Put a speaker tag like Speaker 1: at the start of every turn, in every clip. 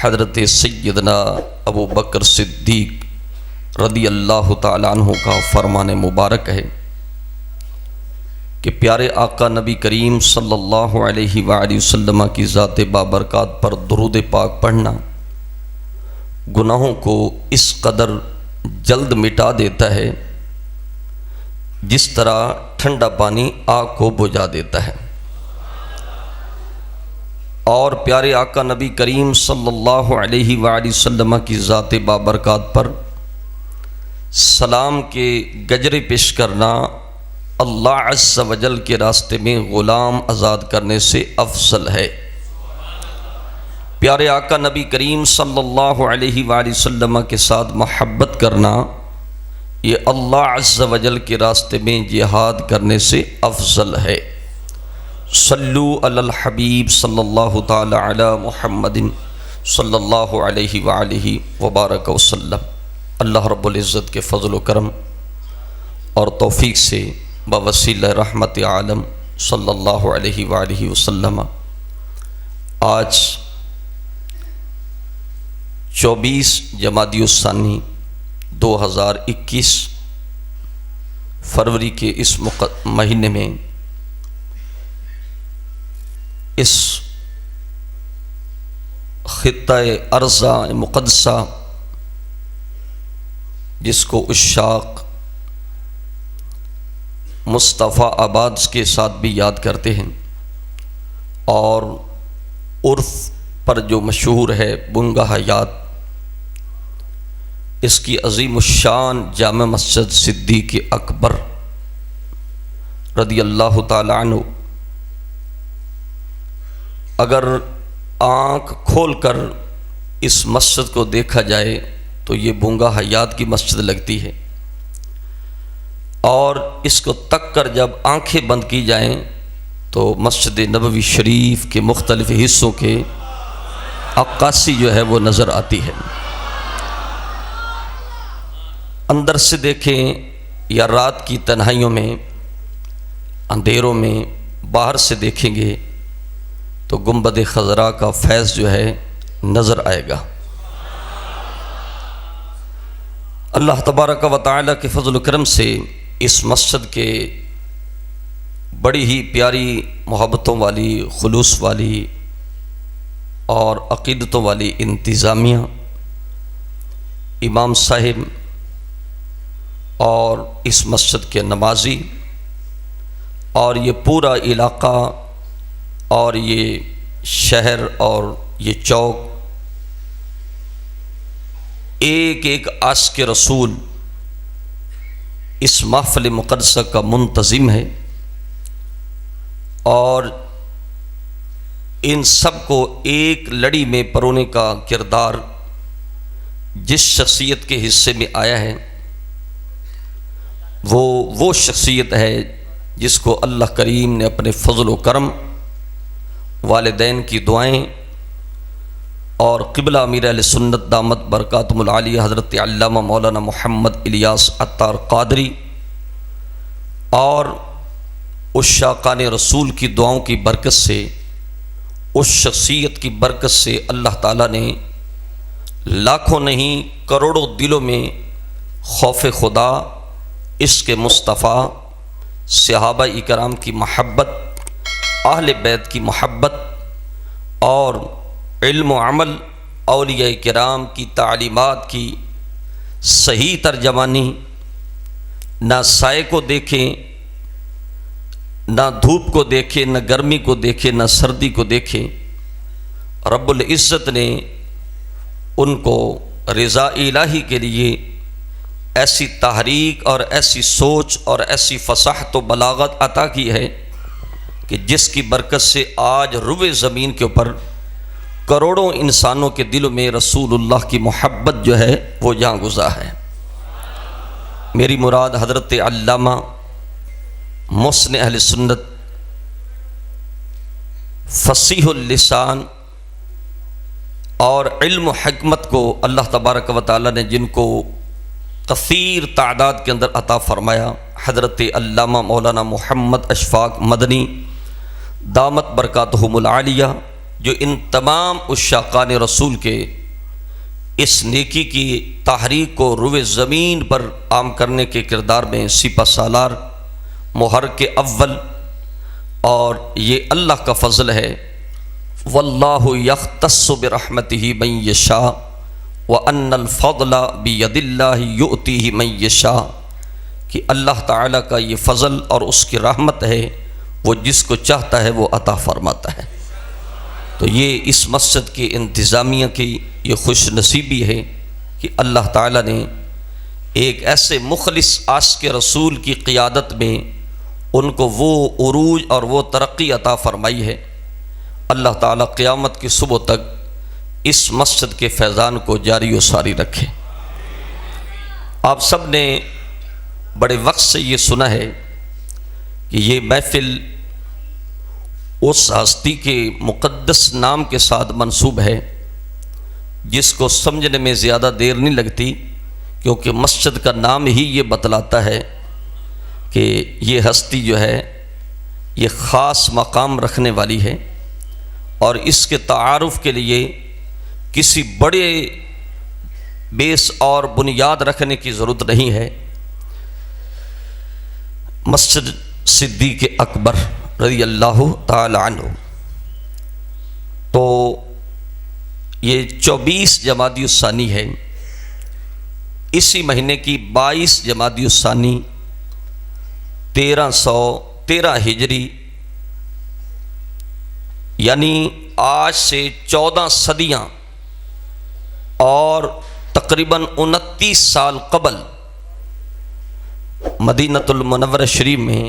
Speaker 1: حضرت سیدنا ابو بکر صدیق رضی اللہ تعالیٰ عنہ کا فرمان مبارک ہے کہ پیارے آقا نبی کریم صلی اللہ علیہ وآلہ وسلم کی ذات بابرکات پر درود پاک پڑھنا گناہوں کو اس قدر جلد مٹا دیتا ہے جس طرح ٹھنڈا پانی آگ کو بجھا دیتا ہے۔ اور پیارے آقا نبی کریم صلی اللہ علیہ وآلہ وسلم کی ذات بابرکات پر سلام کے گجرے پیش کرنا اللہ عز و جل کے راستے میں غلام آزاد کرنے سے افضل ہے۔ پیارے آقا نبی کریم صلی اللہ علیہ وآلہ وسلم کے ساتھ محبت کرنا یہ اللہ عز و جل کے راستے میں جہاد کرنے سے افضل ہے۔ صلو علی الحبیب صلی اللہ تعالی علی محمد صلی اللہ علیہ وآلہ وبارک وسلم۔ اللہ رب العزت کے فضل و کرم اور توفیق سے بوسیلہ رحمت عالم صلی اللہ علیہ وآلہ وسلم آج 24 جمادی الثانی 2021 فروری کے اس مہینے میں اس خطہ ارضہ مقدسہ جس کو عشاق مصطفیٰ آباد کے ساتھ بھی یاد کرتے ہیں اور عرف پر جو مشہور ہے بنگا حیات، اس کی عظیم الشان جامع مسجد صدیق اکبر رضی اللہ تعالی عنہ، اگر آنکھ کھول کر اس مسجد کو دیکھا جائے تو یہ بنگا حیات کی مسجد لگتی ہے، اور اس کو تک کر جب آنکھیں بند کی جائیں تو مسجد نبوی شریف کے مختلف حصوں کے عکاسی جو ہے وہ نظر آتی ہے۔ اندر سے دیکھیں یا رات کی تنہائیوں میں اندھیروں میں باہر سے دیکھیں گے تو گنبد خضراء کا فیض جو ہے نظر آئے گا۔ اللہ تبارک و تعالیٰ کے فضل و کرم سے اس مسجد کے بڑی ہی پیاری محبتوں والی، خلوص والی اور عقیدتوں والی انتظامیہ، امام صاحب اور اس مسجد کے نمازی اور یہ پورا علاقہ اور یہ شہر اور یہ چوک ایک ایک عاشق رسول اس محفل مقدسہ کا منتظم ہے، اور ان سب کو ایک لڑی میں پرونے کا کردار جس شخصیت کے حصے میں آیا ہے وہ شخصیت ہے جس کو اللہ کریم نے اپنے فضل و کرم، والدین کی دعائیں اور قبلہ امیر اہل سنت دامت برکاتہم العالیہ حضرت علامہ مولانا محمد الیاس عطار قادری اور عشاقان رسول کی دعاؤں کی برکت سے، اس شخصیت کی برکت سے اللہ تعالیٰ نے لاکھوں نہیں کروڑوں دلوں میں خوف خدا، عشق مصطفیٰ، صحابہ اکرام کی محبت، اہل بیت کی محبت اور علم و عمل، اولیاء کرام کی تعلیمات کی صحیح ترجمانی، نہ سائے کو دیکھیں، نہ دھوپ کو دیکھیں، نہ گرمی کو دیکھیں، نہ سردی کو دیکھیں، رب العزت نے ان کو رضا الہی کے لیے ایسی تحریک اور ایسی سوچ اور ایسی فصاحت و بلاغت عطا کی ہے کہ جس کی برکت سے آج روئے زمین کے اوپر کروڑوں انسانوں کے دلوں میں رسول اللہ کی محبت جو ہے وہ جاں گزا ہے۔ میری مراد حضرت علامہ محسن اہل سنت، فصیح اللسان اور علم و حکمت کو اللہ تبارک و تعالیٰ نے جن کو کثیر تعداد کے اندر عطا فرمایا، حضرت علامہ مولانا محمد اشفاق مدنی دامت برکاتہم العالیہ جو ان تمام عشاقان رسول کے اس نیکی کی تحریک کو روئے زمین پر عام کرنے کے کردار میں سپہ سالار محرک اول، اور یہ اللہ کا فضل ہے، واللہ یختص برحمتہ من یشاء وان الفضل بید اللہ یؤتیہ من یشاء، کہ اللہ تعالیٰ کا یہ فضل اور اس کی رحمت ہے، وہ جس کو چاہتا ہے وہ عطا فرماتا ہے۔ تو یہ اس مسجد کی انتظامیہ کی یہ خوش نصیبی ہے کہ اللہ تعالیٰ نے ایک ایسے مخلص عاشق رسول کی قیادت میں ان کو وہ عروج اور وہ ترقی عطا فرمائی ہے۔ اللہ تعالیٰ قیامت کی صبح تک اس مسجد کے فیضان کو جاری و ساری رکھے۔ آپ سب نے بڑے وقت سے یہ سنا ہے کہ یہ محفل اس ہستی کے مقدس نام کے ساتھ منسوب ہے جس کو سمجھنے میں زیادہ دیر نہیں لگتی، کیونکہ مسجد کا نام ہی یہ بتلاتا ہے کہ یہ ہستی جو ہے یہ خاص مقام رکھنے والی ہے، اور اس کے تعارف کے لیے کسی بڑے بیس اور بنیاد رکھنے کی ضرورت نہیں ہے۔ مسجد صدیق اکبر رضی اللہ تعالی عنہ، تو یہ 24 جمادی الثانی ہے، اسی مہینے کی 22 جمادی الثانی 1313 ہجری، یعنی آج سے 14 صدیاں اور تقریباً 29 سال قبل مدینۃ المنورہ شریف میں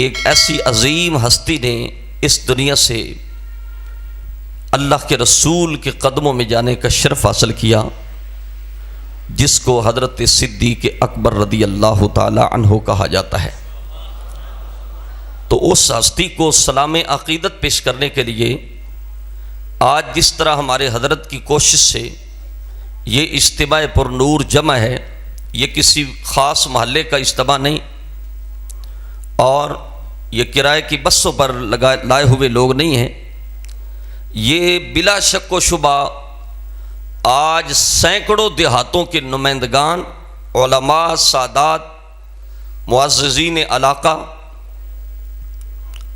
Speaker 1: ایک ایسی عظیم ہستی نے اس دنیا سے اللہ کے رسول کے قدموں میں جانے کا شرف حاصل کیا، جس کو حضرت صدیق اکبر رضی اللہ تعالی عنہ کہا جاتا ہے۔ تو اس ہستی کو سلام عقیدت پیش کرنے کے لیے آج جس طرح ہمارے حضرت کی کوشش سے یہ اجتماع پر نور جمع ہے، یہ کسی خاص محلے کا اجتماع نہیں، اور یہ کرائے کی بسوں پر لائے ہوئے لوگ نہیں ہیں، یہ بلا شک و شبہ آج سینکڑوں دیہاتوں کے نمائندگان، علماء، سادات، معززین علاقہ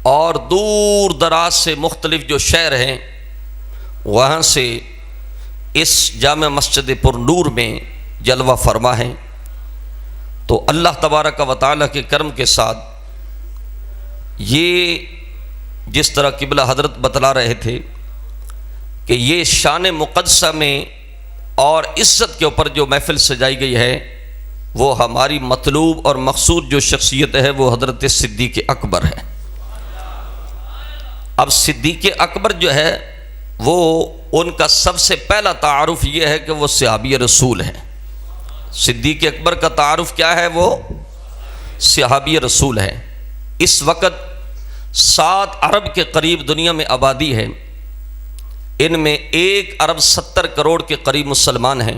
Speaker 1: اور دور دراز سے مختلف جو شہر ہیں وہاں سے اس جامع مسجد پر نور میں جلوہ فرما ہیں۔ تو اللہ تبارک و تعالیٰ کے کرم کے ساتھ یہ جس طرح قبلہ حضرت بتلا رہے تھے کہ یہ شان مقدسہ میں اور عزت کے اوپر جو محفل سجائی گئی ہے، وہ ہماری مطلوب اور مقصود جو شخصیت ہے وہ حضرت صدیق اکبر ہے۔ اب صدیق اکبر جو ہے وہ ان کا سب سے پہلا تعارف یہ ہے کہ وہ صحابی رسول ہیں۔ صدیق اکبر کا تعارف کیا ہے؟ وہ صحابی رسول ہیں۔ اس وقت 7 ارب کے قریب دنیا میں آبادی ہے، ان میں 1 ارب 70 کروڑ کے قریب مسلمان ہیں۔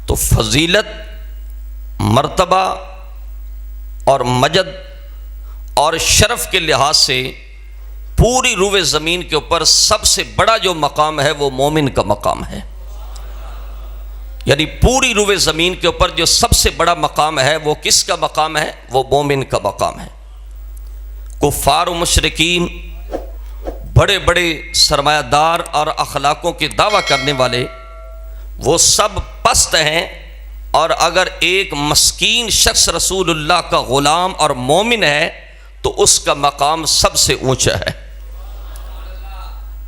Speaker 1: تو فضیلت، مرتبہ اور مجد اور شرف کے لحاظ سے پوری روئے زمین کے اوپر سب سے بڑا جو مقام ہے وہ مومن کا مقام ہے۔ یعنی پوری روئے زمین کے اوپر جو سب سے بڑا مقام ہے وہ کس کا مقام ہے؟ وہ مومن کا مقام ہے۔ کفار و مشرکین، بڑے بڑے سرمایہ دار اور اخلاقوں کے دعویٰ کرنے والے، وہ سب پست ہیں، اور اگر ایک مسکین شخص رسول اللہ کا غلام اور مومن ہے تو اس کا مقام سب سے اونچا ہے۔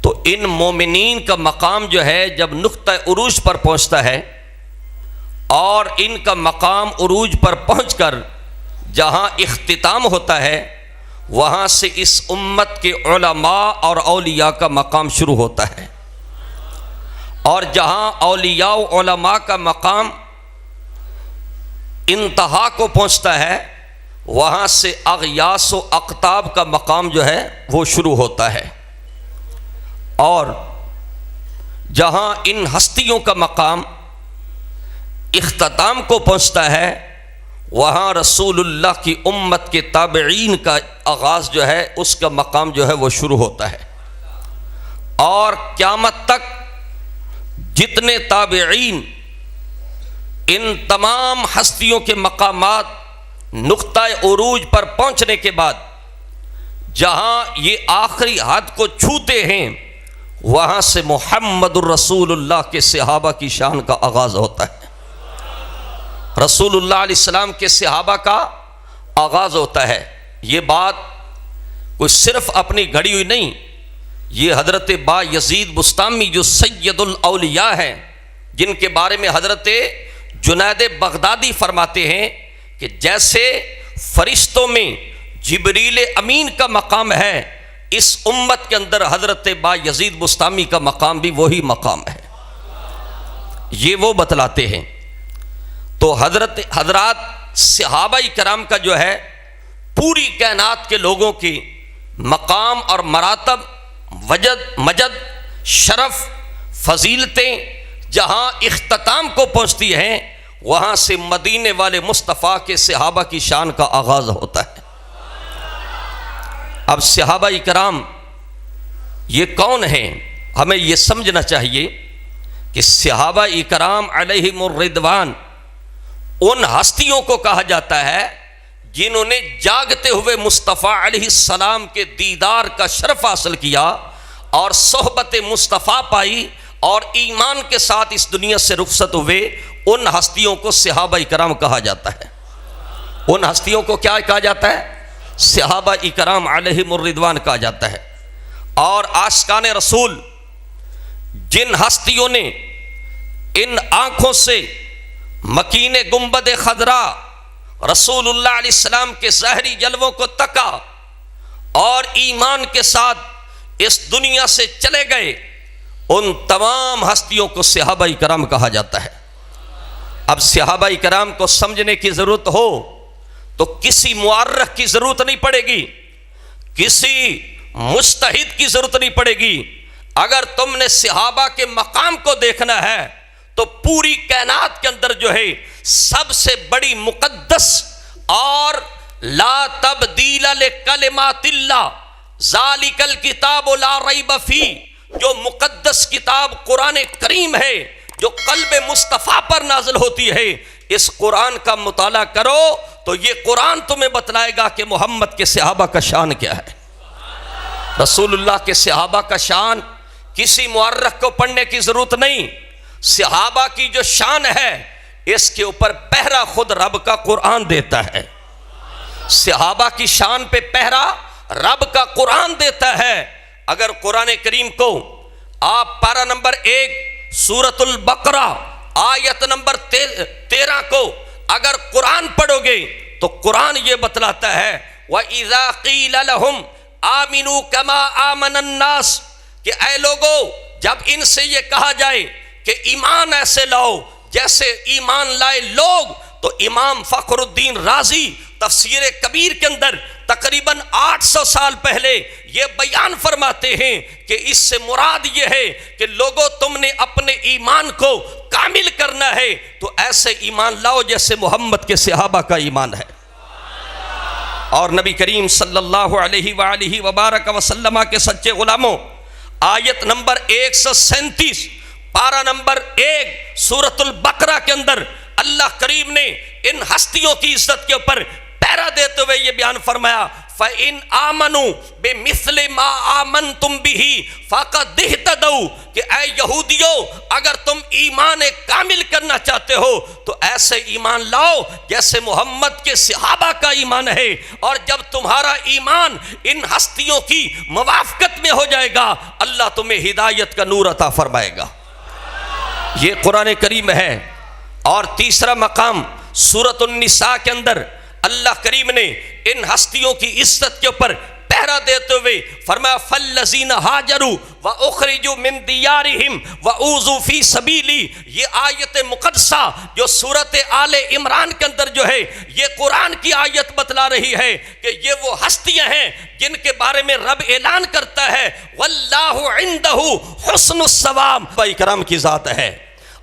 Speaker 1: تو ان مومنین کا مقام جو ہے جب نقطہ عروج پر پہنچتا ہے، اور ان کا مقام عروج پر پہنچ کر جہاں اختتام ہوتا ہے، وہاں سے اس امت کے علماء اور اولیاء کا مقام شروع ہوتا ہے، اور جہاں اولیاء و علماء کا مقام انتہا کو پہنچتا ہے، وہاں سے اغیاث و اقطاب کا مقام جو ہے وہ شروع ہوتا ہے، اور جہاں ان ہستیوں کا مقام اختتام کو پہنچتا ہے، وہاں رسول اللہ کی امت کے تابعین کا آغاز جو ہے اس کا مقام جو ہے وہ شروع ہوتا ہے۔ اور قیامت تک جتنے تابعین ان تمام ہستیوں کے مقامات نقطہ عروج پر پہنچنے کے بعد جہاں یہ آخری حد کو چھوتے ہیں وہاں سے محمد الرسول اللہ کے صحابہ کی شان کا آغاز ہوتا ہے. رسول اللہ علیہ السلام کے صحابہ کا آغاز ہوتا ہے. یہ بات کوئی صرف اپنی گھڑی ہوئی نہیں، یہ حضرت با یزید بستامی جو سید الاولیاء ہیں، جن کے بارے میں حضرت جنید بغدادی فرماتے ہیں کہ جیسے فرشتوں میں جبریل امین کا مقام ہے، اس امت کے اندر حضرت با یزید بستامی کا مقام بھی وہی مقام ہے. یہ وہ بتلاتے ہیں. تو حضرات صحابہ کرام کا جو ہے پوری کائنات کے لوگوں کی مقام اور مراتب، مجد، شرف، فضیلتیں جہاں اختتام کو پہنچتی ہیں وہاں سے مدینے والے مصطفیٰ کے صحابہ کی شان کا آغاز ہوتا ہے. اب صحابہ کرام یہ کون ہیں؟ ہمیں یہ سمجھنا چاہیے کہ صحابہ کرام علیہم الرضوان ان ہستیوں کو کہا جاتا ہے جنہوں نے جاگتے ہوئے مصطفیٰ علیہ السلام کے دیدار کا شرف حاصل کیا اور صحبت مصطفیٰ پائی اور ایمان کے ساتھ اس دنیا سے رخصت ہوئے. ان ہستیوں کو صحابہ کرام کہا جاتا ہے. ان ہستیوں کو کیا کہا جاتا ہے؟ صحابہ کرام علیہم الرضوان کہا جاتا ہے. اور عاشقان رسول جن ہستیوں نے ان آنکھوں سے مکین گنبد خضرا رسول اللہ علیہ السلام کے ظاہری جلووں کو تکا اور ایمان کے ساتھ اس دنیا سے چلے گئے، ان تمام ہستیوں کو صحابہ کرام کہا جاتا ہے. اب صحابہ کرام کو سمجھنے کی ضرورت ہو تو کسی مورخ کی ضرورت نہیں پڑے گی، کسی مجتہد کی ضرورت نہیں پڑے گی. اگر تم نے صحابہ کے مقام کو دیکھنا ہے تو پوری کائنات کے اندر جو ہے سب سے بڑی مقدس اور لا تبدیل لکلمات اللہ ذالک الکتاب لا ریب فیہ، جو مقدس کتاب قرآن کریم ہے جو قلب مصطفیٰ پر نازل ہوتی ہے، اس قرآن کا مطالعہ کرو تو یہ قرآن تمہیں بتلائے گا کہ محمد کے صحابہ کا شان کیا ہے. رسول اللہ کے صحابہ کا شان کسی مورخ کو پڑھنے کی ضرورت نہیں. صحابہ کی جو شان ہے اس کے اوپر پہرا خود رب کا قرآن دیتا ہے. صحابہ کی شان پہ پہرا رب کا قرآن دیتا ہے. اگر قرآن کریم کو آپ پارہ نمبر 1 سورۃ البقرہ آیت نمبر 13 کو اگر قرآن پڑھو گے تو قرآن یہ بتلاتا ہے وَإِذَا قِيلَ لَهُمْ آمِنُوا كَمَا آمَنَ النَّاسِ، کہ اے لوگو جب ان سے یہ کہا جائے کہ ایمان ایسے لاؤ جیسے ایمان لائے لوگ، تو امام فخر الدین رازی تفسیر کبیر کے اندر تقریباً 800 سال پہلے یہ بیان فرماتے ہیں کہ اس سے مراد یہ ہے کہ لوگوں تم نے اپنے ایمان کو کامل کرنا ہے تو ایسے ایمان لاؤ جیسے محمد کے صحابہ کا ایمان ہے. اور نبی کریم صلی اللہ علیہ وآلہ وبارک وسلم کے سچے غلاموں، آیت نمبر 137 پارہ نمبر 1 سورۃ البقرہ کے اندر اللہ کریم نے ان ہستیوں کی عزت کے اوپر پیرا دیتے ہوئے یہ بیان فرمایا فَإِنْ آمَنُوا بِمِثْلِ مَا آمَنْتُمْ بِهِ فَقَدْ اهْتَدَوْا، کہ اے یہودیو اگر تم ایمان کامل کرنا چاہتے ہو تو ایسے ایمان لاؤ جیسے محمد کے صحابہ کا ایمان ہے، اور جب تمہارا ایمان ان ہستیوں کی موافقت میں ہو جائے گا اللہ تمہیں ہدایت کا نور عطا فرمائے گا. یہ قرآن کریم ہے. اور تیسرا مقام سورۃ النساء کے اندر اللہ کریم نے ان ہستیوں کی عزت کے اوپر پہرا دیتے ہوئے فرمایا فَالَّذِينَ هَاجَرُوا وَأُخْرِجُوا مِن دِيَارِهِمْ وَأُوذُوا فِي سَبِيلِي، یہ آیت مقدسہ جو سورۃ آل عمران کے اندر جو ہے یہ قرآن کی آیت بتلا رہی ہے کہ یہ وہ ہستیاں ہیں جن کے بارے میں رب اعلان کرتا ہے وَاللَّهُ عِندَهُ حُسْنُ الثواب، بھائی کرام کی ذات ہے.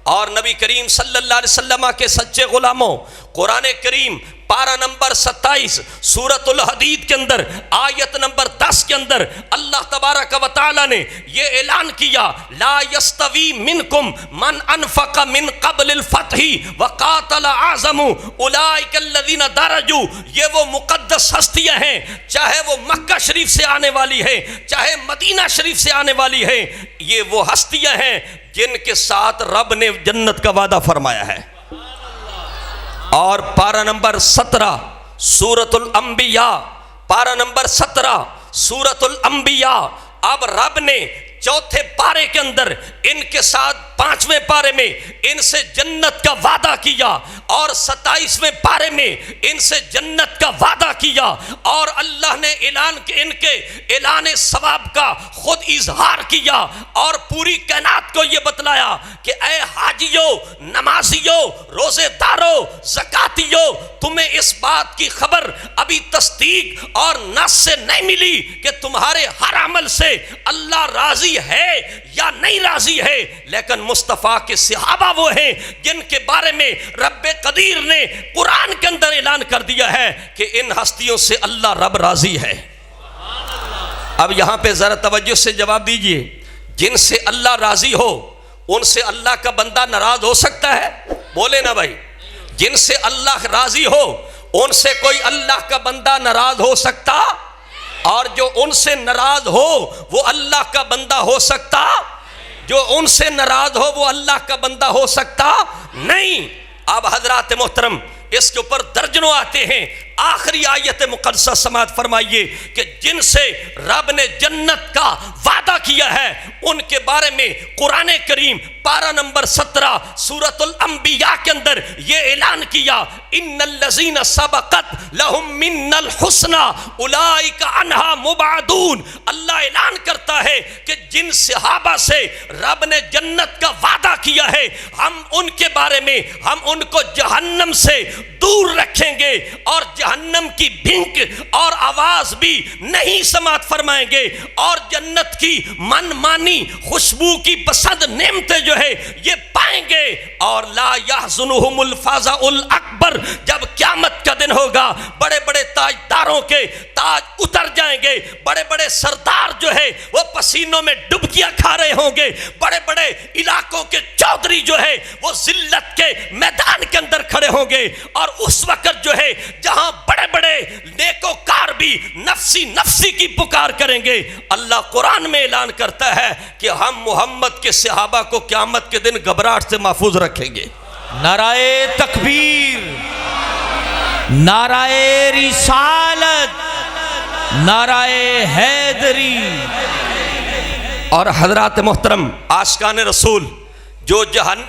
Speaker 1: اور نبی کریم صلی اللہ علیہ وسلم کے سچے غلاموں، قرآن کریم پارہ نمبر 27 سورۃ الحدید کے اندر آیت نمبر 10 کے اندر اللہ تبارک و تعالی نے یہ اعلان کیا، لا یستوی منکم من انفق من قبل الفتح وقاتل اعظم اولئک الذین درجوا، یہ وہ مقدس ہستیاں ہیں، چاہے وہ مکہ شریف سے آنے والی ہے چاہے مدینہ شریف سے آنے والی ہے، یہ وہ ہستیاں ہیں جن کے ساتھ رب نے جنت کا وعدہ فرمایا ہے۔ اور پارہ نمبر 17 سورۃ الانبیاء، پارہ نمبر 17 سورۃ الانبیاء، اب رب نے چوتھے پارے کے اندر ان کے ساتھ 5ویں پارے میں ان سے جنت کا وعدہ کیا، اور 27ویں پارے میں ان سے جنت کا وعدہ کیا، اور اللہ نے ان کے اعلان ثواب کا خود اظہار کیا، اور پوری کائنات کو یہ بتلایا کہ اے حاجیو، نمازیو، روزے دارو، زکاتیو، تمہیں اس بات کی خبر ابھی تصدیق اور نص سے نہیں ملی کہ تمہارے ہر عمل سے اللہ راضی ہے یا نہیں راضی ہے، لیکن مصطفیٰ کے صحابہ وہ ہیں جن کے بارے میں رب قدیر نے قرآن کے اندر اعلان کر دیا ہے کہ ان ہستیوں سے اللہ رب راضی ہے۔ اب یہاں پہ ذرا توجہ سے جواب دیجئے، جن سے اللہ راضی ہو ان سے اللہ کا بندہ ناراض ہو سکتا ہے؟ بولے نا بھائی، جن سے اللہ راضی ہو ان سے کوئی اللہ کا بندہ ناراض ہو سکتا؟ اور جو ان سے ناراض ہو وہ اللہ کا بندہ ہو سکتا؟ جو ان سے ناراض ہو وہ اللہ کا بندہ ہو سکتا نہیں۔ اب حضرات محترم اس کے اوپر درجنوں آتے ہیں، آخری آیت مقدسہ سماعت فرمائیے کہ جن سے رب نے جنت کا وعدہ کیا ہے ان کے بارے میں قرآن کریم پارہ نمبر 17 سورۃ الانبیاء کے اندر یہ اعلان کیا، ان الذین سبقت لہم من الحسنی اولئک عنہا مبعدون۔ اللہ اعلان کرتا ہے کہ جن صحابہ سے رب نے جنت کا وعدہ کیا ہے ہم ان کے بارے میں ہم ان کو جہنم سے دور رکھیں گے، اور جہنم کی بھنک اور آواز بھی نہیں سماعت فرمائیں گے، اور جنت کی من مانی خوشبو کی پسند نعمتیں جو ہے یہ پائیں گے، اور لا یحزنہم الفزع الاکبر، جب قیامت کا دن ہوگا بڑے بڑے تاجداروں کے تاج اتر جائیں گے، بڑے بڑے سردار جو ہے وہ پسینوں میں ڈبکیاں کھا رہے ہوں گے، بڑے بڑے علاقوں کے چودھری جو ہے وہ ذلت کے میدان کے اندر کھڑے ہوں گے، اور اس وقت جو ہے جہاں بڑے بڑے نیکوکار بھی نفسی نفسی کی پکار کریں گے، اللہ قرآن میں اعلان کرتا ہے کہ ہم محمد کے صحابہ کو قیامت کے دن گھبراہٹ سے محفوظ رکھیں گے۔
Speaker 2: نعرہ تکبیر، نعرہ رسالت، نعرہ حیدری۔
Speaker 1: اور حضرات محترم عاشقان رسول جو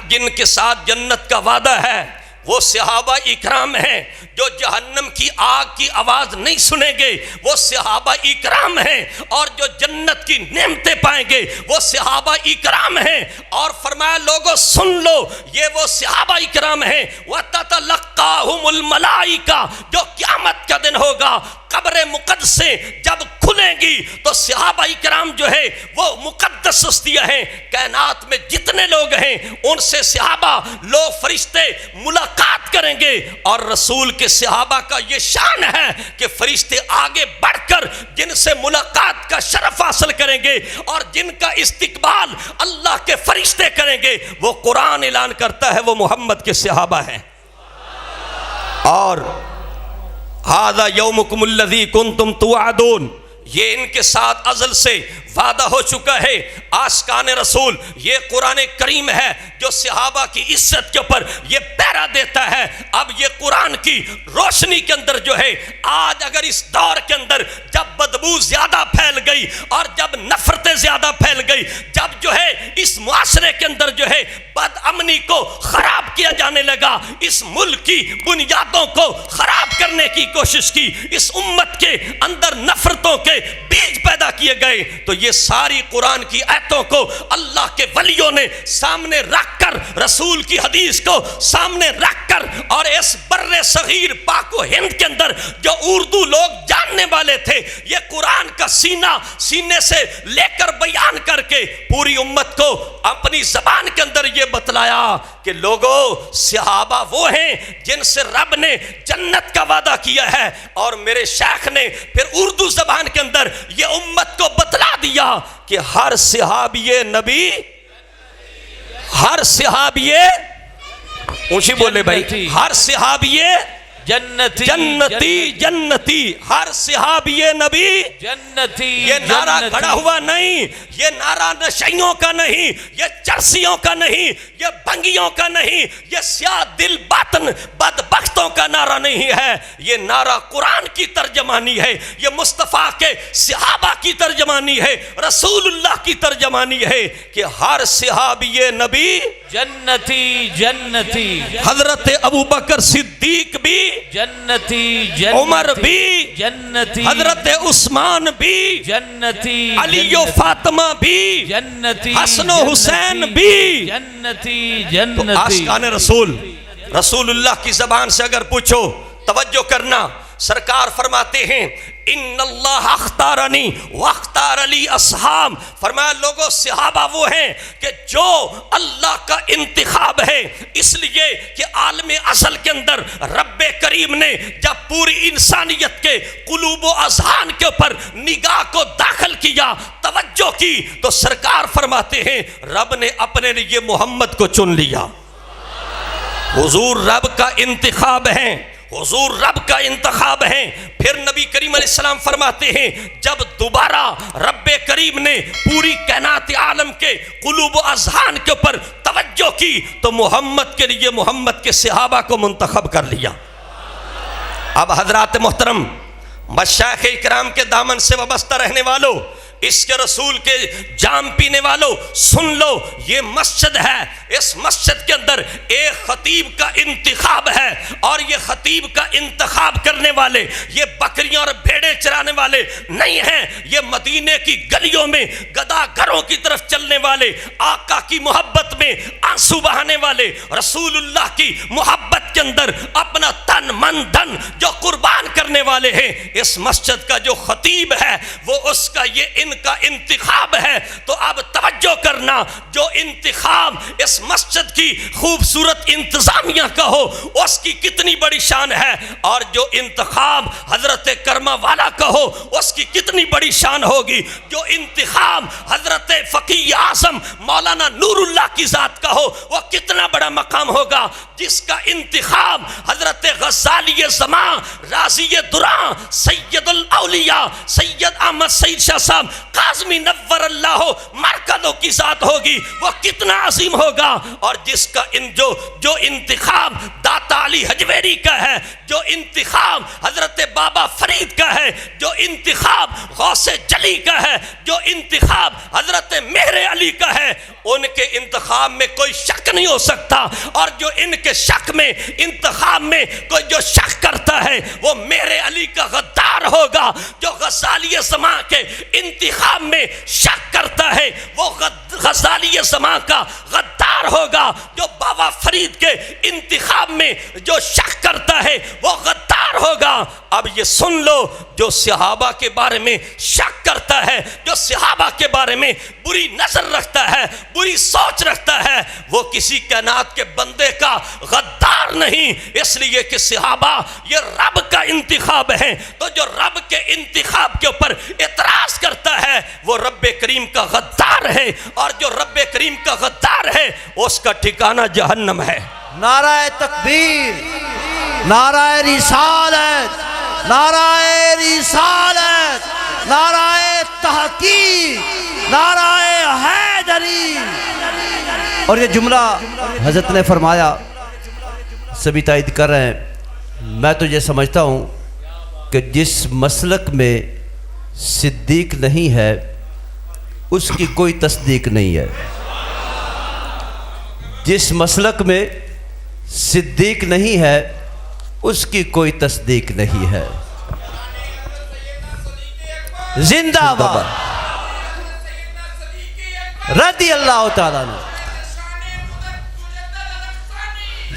Speaker 1: جن کے ساتھ جنت کا وعدہ ہے وہ صحابہ اکرام ہیں، جو جہنم کی آگ کی آواز نہیں سنیں گے وہ صحابہ اکرام ہیں، اور جو جنت کی نعمتیں پائیں گے وہ صحابہ اکرام ہیں۔ اور فرمایا لوگوں سن لو، یہ وہ صحابہ اکرام ہیں وَتَتَلَقَّاهُمُ الْمَلَائِكَةُ، جو قیامت کا دن ہوگا قبر مقدسیں جب کھلیں گی تو صحابہ اکرام جو ہے وہ مقدس ہستیاں ہیں، کائنات میں جتنے لوگ ہیں ان سے صحابہ لوگ فرشتے ملاقات کریں گے، اور رسول کے صحابہ کا یہ شان ہے کہ فرشتے آگے بڑھ کر جن سے ملاقات کا شرف حاصل کریں گے اور جن کا استقبال اللہ کے فرشتے کریں گے، وہ قرآن اعلان کرتا ہے وہ محمد کے صحابہ ہیں۔ اور ھذا یومکم الذی کنتم توعدون، یہ ان کے ساتھ ازل سے وعدہ ہو چکا ہے۔ عاشقان رسول یہ قرآن کریم ہے جو صحابہ کی عزت کے اوپر یہ پہرا دیتا ہے۔ اب یہ قرآن کی روشنی کے اندر جو ہے آج اگر اس دور کے اندر جب بدبو زیادہ پھیل گئی اور جب نفرتیں زیادہ پھیل گئی، جب جو ہے اس معاشرے کے اندر جو ہے بد امنی کو خراب کیا جانے لگا، اس ملک کی بنیادوں کو خراب کرنے کی کوشش کی، اس امت کے اندر نفرتوں کے بیج پیدا کیے گئے، تو یہ ساری قرآن کی آیتوں کو اللہ کے ولیوں نے سامنے رکھ کر، رسول کی حدیث کو سامنے رکھ کر، اور اس بر صغیر پاک و ہند کے اندر جو اردو لوگ جاننے والے تھے، یہ قرآن کا سینے سے لے کر بیان کر کے پوری امت کو اپنی زبان کے اندر یہ بتلایا کہ لوگوں صحابہ وہ ہیں جن سے رب نے جنت کا وعدہ کیا ہے، اور میرے شیخ نے پھر اردو زبان کے اندر یہ امت کو بتلا دیا کہ ہر صحابی نبی، ہر صحابی، اونچی بولے بھائی، ہر صحابی
Speaker 2: جنتی
Speaker 1: جنتی جنتی، ہر صحابی نبی
Speaker 2: جنتی۔
Speaker 1: یہ نعرہ کھڑا ہوا نہیں، یہ نعرہ نشیوں کا نہیں، یہ چرسیوں کا نہیں، یہ بھنگیوں کا نہیں، یہ سیاہ دل باطن بدبختوں کا نعرہ نہیں ہے، یہ نعرہ قرآن کی ترجمانی ہے، یہ مصطفیٰ کے صحابہ کی ترجمانی ہے، رسول اللہ کی ترجمانی ہے کہ ہر صحابی نبی
Speaker 2: جنتی جنتی،
Speaker 1: حضرت ابوبکر صدیق بھی
Speaker 2: جنتی جنتی،
Speaker 1: عمر بھی
Speaker 2: جنتی،
Speaker 1: حضرت عثمان بھی
Speaker 2: جنتی،
Speaker 1: علی و فاطمہ بھی
Speaker 2: جنتی،
Speaker 1: حسن و حسین بھی۔
Speaker 2: جنتی
Speaker 1: تو
Speaker 2: جنتی۔
Speaker 1: عاشقان رسول اللہ کی زبان سے اگر پوچھو، توجہ کرنا، سرکار فرماتے ہیں ان اللہ اختارنی واختار لی اصحاب، فرمایا لوگوں صحابہ وہ ہیں کہ جو اللہ کا انتخاب ہے، اس لیے کہ عالم ازل کے اندر رب کریم نے جب پوری انسانیت کے قلوب و اذہان کے اوپر نگاہ کو داخل کیا، توجہ کی، تو سرکار فرماتے ہیں رب نے اپنے لیے محمد کو چن لیا۔ حضور رب کا انتخاب ہیں، حضور رب کا انتخاب ہیں۔ پھر نبی کریم علیہ السلام فرماتے ہیں جب دوبارہ رب کریم نے پوری کائنات عالم کے قلوب و اذہان کے اوپر توجہ کی تو محمد کے لیے محمد کے صحابہ کو منتخب کر لیا۔ اب حضرات محترم، مشائخ اکرام کے دامن سے وابستہ رہنے والوں، اس کے رسول کے جام پینے والوں، سن لو، یہ مسجد ہے، اس مسجد کے اندر ایک خطیب کا انتخاب ہے، اور یہ خطیب کا انتخاب کرنے والے یہ بکریاں اور بھیڑیں چرانے والے نہیں ہیں، یہ مدینے کی گلیوں میں گداگروں کی طرف چلنے والے، آقا کی محبت میں آنسو بہانے والے، رسول اللہ کی محبت کے اندر اپنا تن من دھن جو قربان کرنے والے ہیں۔ اس مسجد کا جو خطیب ہے وہ اس کا یہ ان کا انتخاب ہے۔ تو اب توجہ کرنا، جو انتخاب اس مسجد کی خوبصورت انتظامیہ کا ہو اس کی کتنی بڑی شان ہے، اور جو انتخاب حضرت کرما والا کا ہو اس کی کتنی بڑی شان ہوگی، جو انتخاب حضرت فقیہ اعظم مولانا نور اللہ کی ذات کا ہو وہ کتنا بڑا مقام ہوگا، جس کا انتخاب حضرت غزالی زمان، رازی دراں، سید الاولیاء سید احمد سید شاہ صاحب قاظمی نور اللہ مرکزوں کی ذات ہوگی، وہ کتنا عظیم ہوگا، اور جس کا جو انتخاب داتا علی حجویری کا ہے، جو انتخاب حضرت بابا فرید کا ہے، جو انتخاب غوث جلی کا ہے، جو انتخاب حضرت مہر علی کا ہے، ان کے انتخاب میں کوئی شک نہیں ہو سکتا، اور جو ان کے شک میں انتخاب میں کوئی جو شک کرتا ہے وہ مہر علی کا غدار ہوگا، جو غزالی زمان کے انتخاب میں شک کرتا ہے وہ غزالی زمان کا غدار ہوگا، جو بابا فرید کے انتخاب میں جو شک کرتا ہے وہ غدار ہوگا۔ اب یہ سن لو، جو صحابہ کے بارے میں شک کرتا ہے، جو صحابہ کے بارے میں بری نظر رکھتا ہے، بری سوچ رکھتا ہے، وہ کسی کائنات کے بندے کا غدار نہیں، اس لیے کہ صحابہ یہ رب کا انتخاب ہے۔ تو جو رب کے انتخاب کے اوپر اعتراض کرتا ہے وہ رب کریم کا غدار ہے، اور جو رب کریم کا غدار ہے اس کا ٹھکانہ جہنم ہے۔
Speaker 3: نعرہ تکبیر، نعرہ رسالت، نعرہ رسالت، نعرہ تحقیق، نعرہ حیدری۔ اور یہ جملہ حضرت نے فرمایا، سبھی تائید کر رہے ہیں، میں تو یہ سمجھتا ہوں کہ جس مسلک میں صدیق نہیں ہے اس کی کوئی تصدیق نہیں ہے، جس مسلک میں صدیق نہیں ہے اس کی کوئی تصدیق نہیں ہے۔ زندہ باد رضی اللہ تعالیٰ عنہ،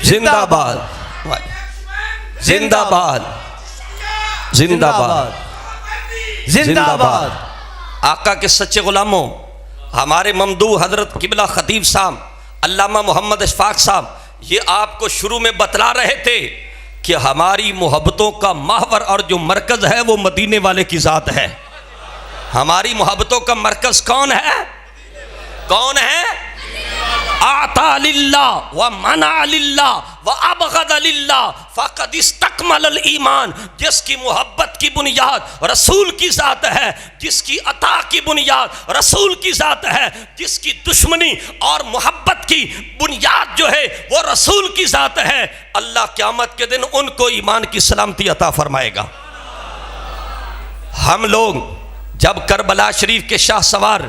Speaker 1: زندہ باد، زندہ باد، زندہ باد،
Speaker 3: زندہ باد۔
Speaker 1: آقا کے سچے غلاموں، ہمارے ممدوح حضرت قبلہ خطیب صاحب علامہ محمد اشفاق صاحب یہ آپ کو شروع میں بتلا رہے تھے کہ ہماری محبتوں کا محور اور جو مرکز ہے وہ مدینے والے کی ذات ہے. ہماری محبتوں کا مرکز کون ہے؟ کون ہے؟ آتا للہ ومنع للہ وابغض للہ فقد استکمل الایمان. جس کی محبت کی بنیاد رسول کی ذات ہے، جس کی عطا کی بنیاد رسول کی ذات ہے، جس کی دشمنی اور محبت کی بنیاد جو ہے وہ رسول کی ذات ہے، اللہ قیامت کے دن ان کو ایمان کی سلامتی عطا فرمائے گا. ہم لوگ جب کربلا شریف کے شاہ سوار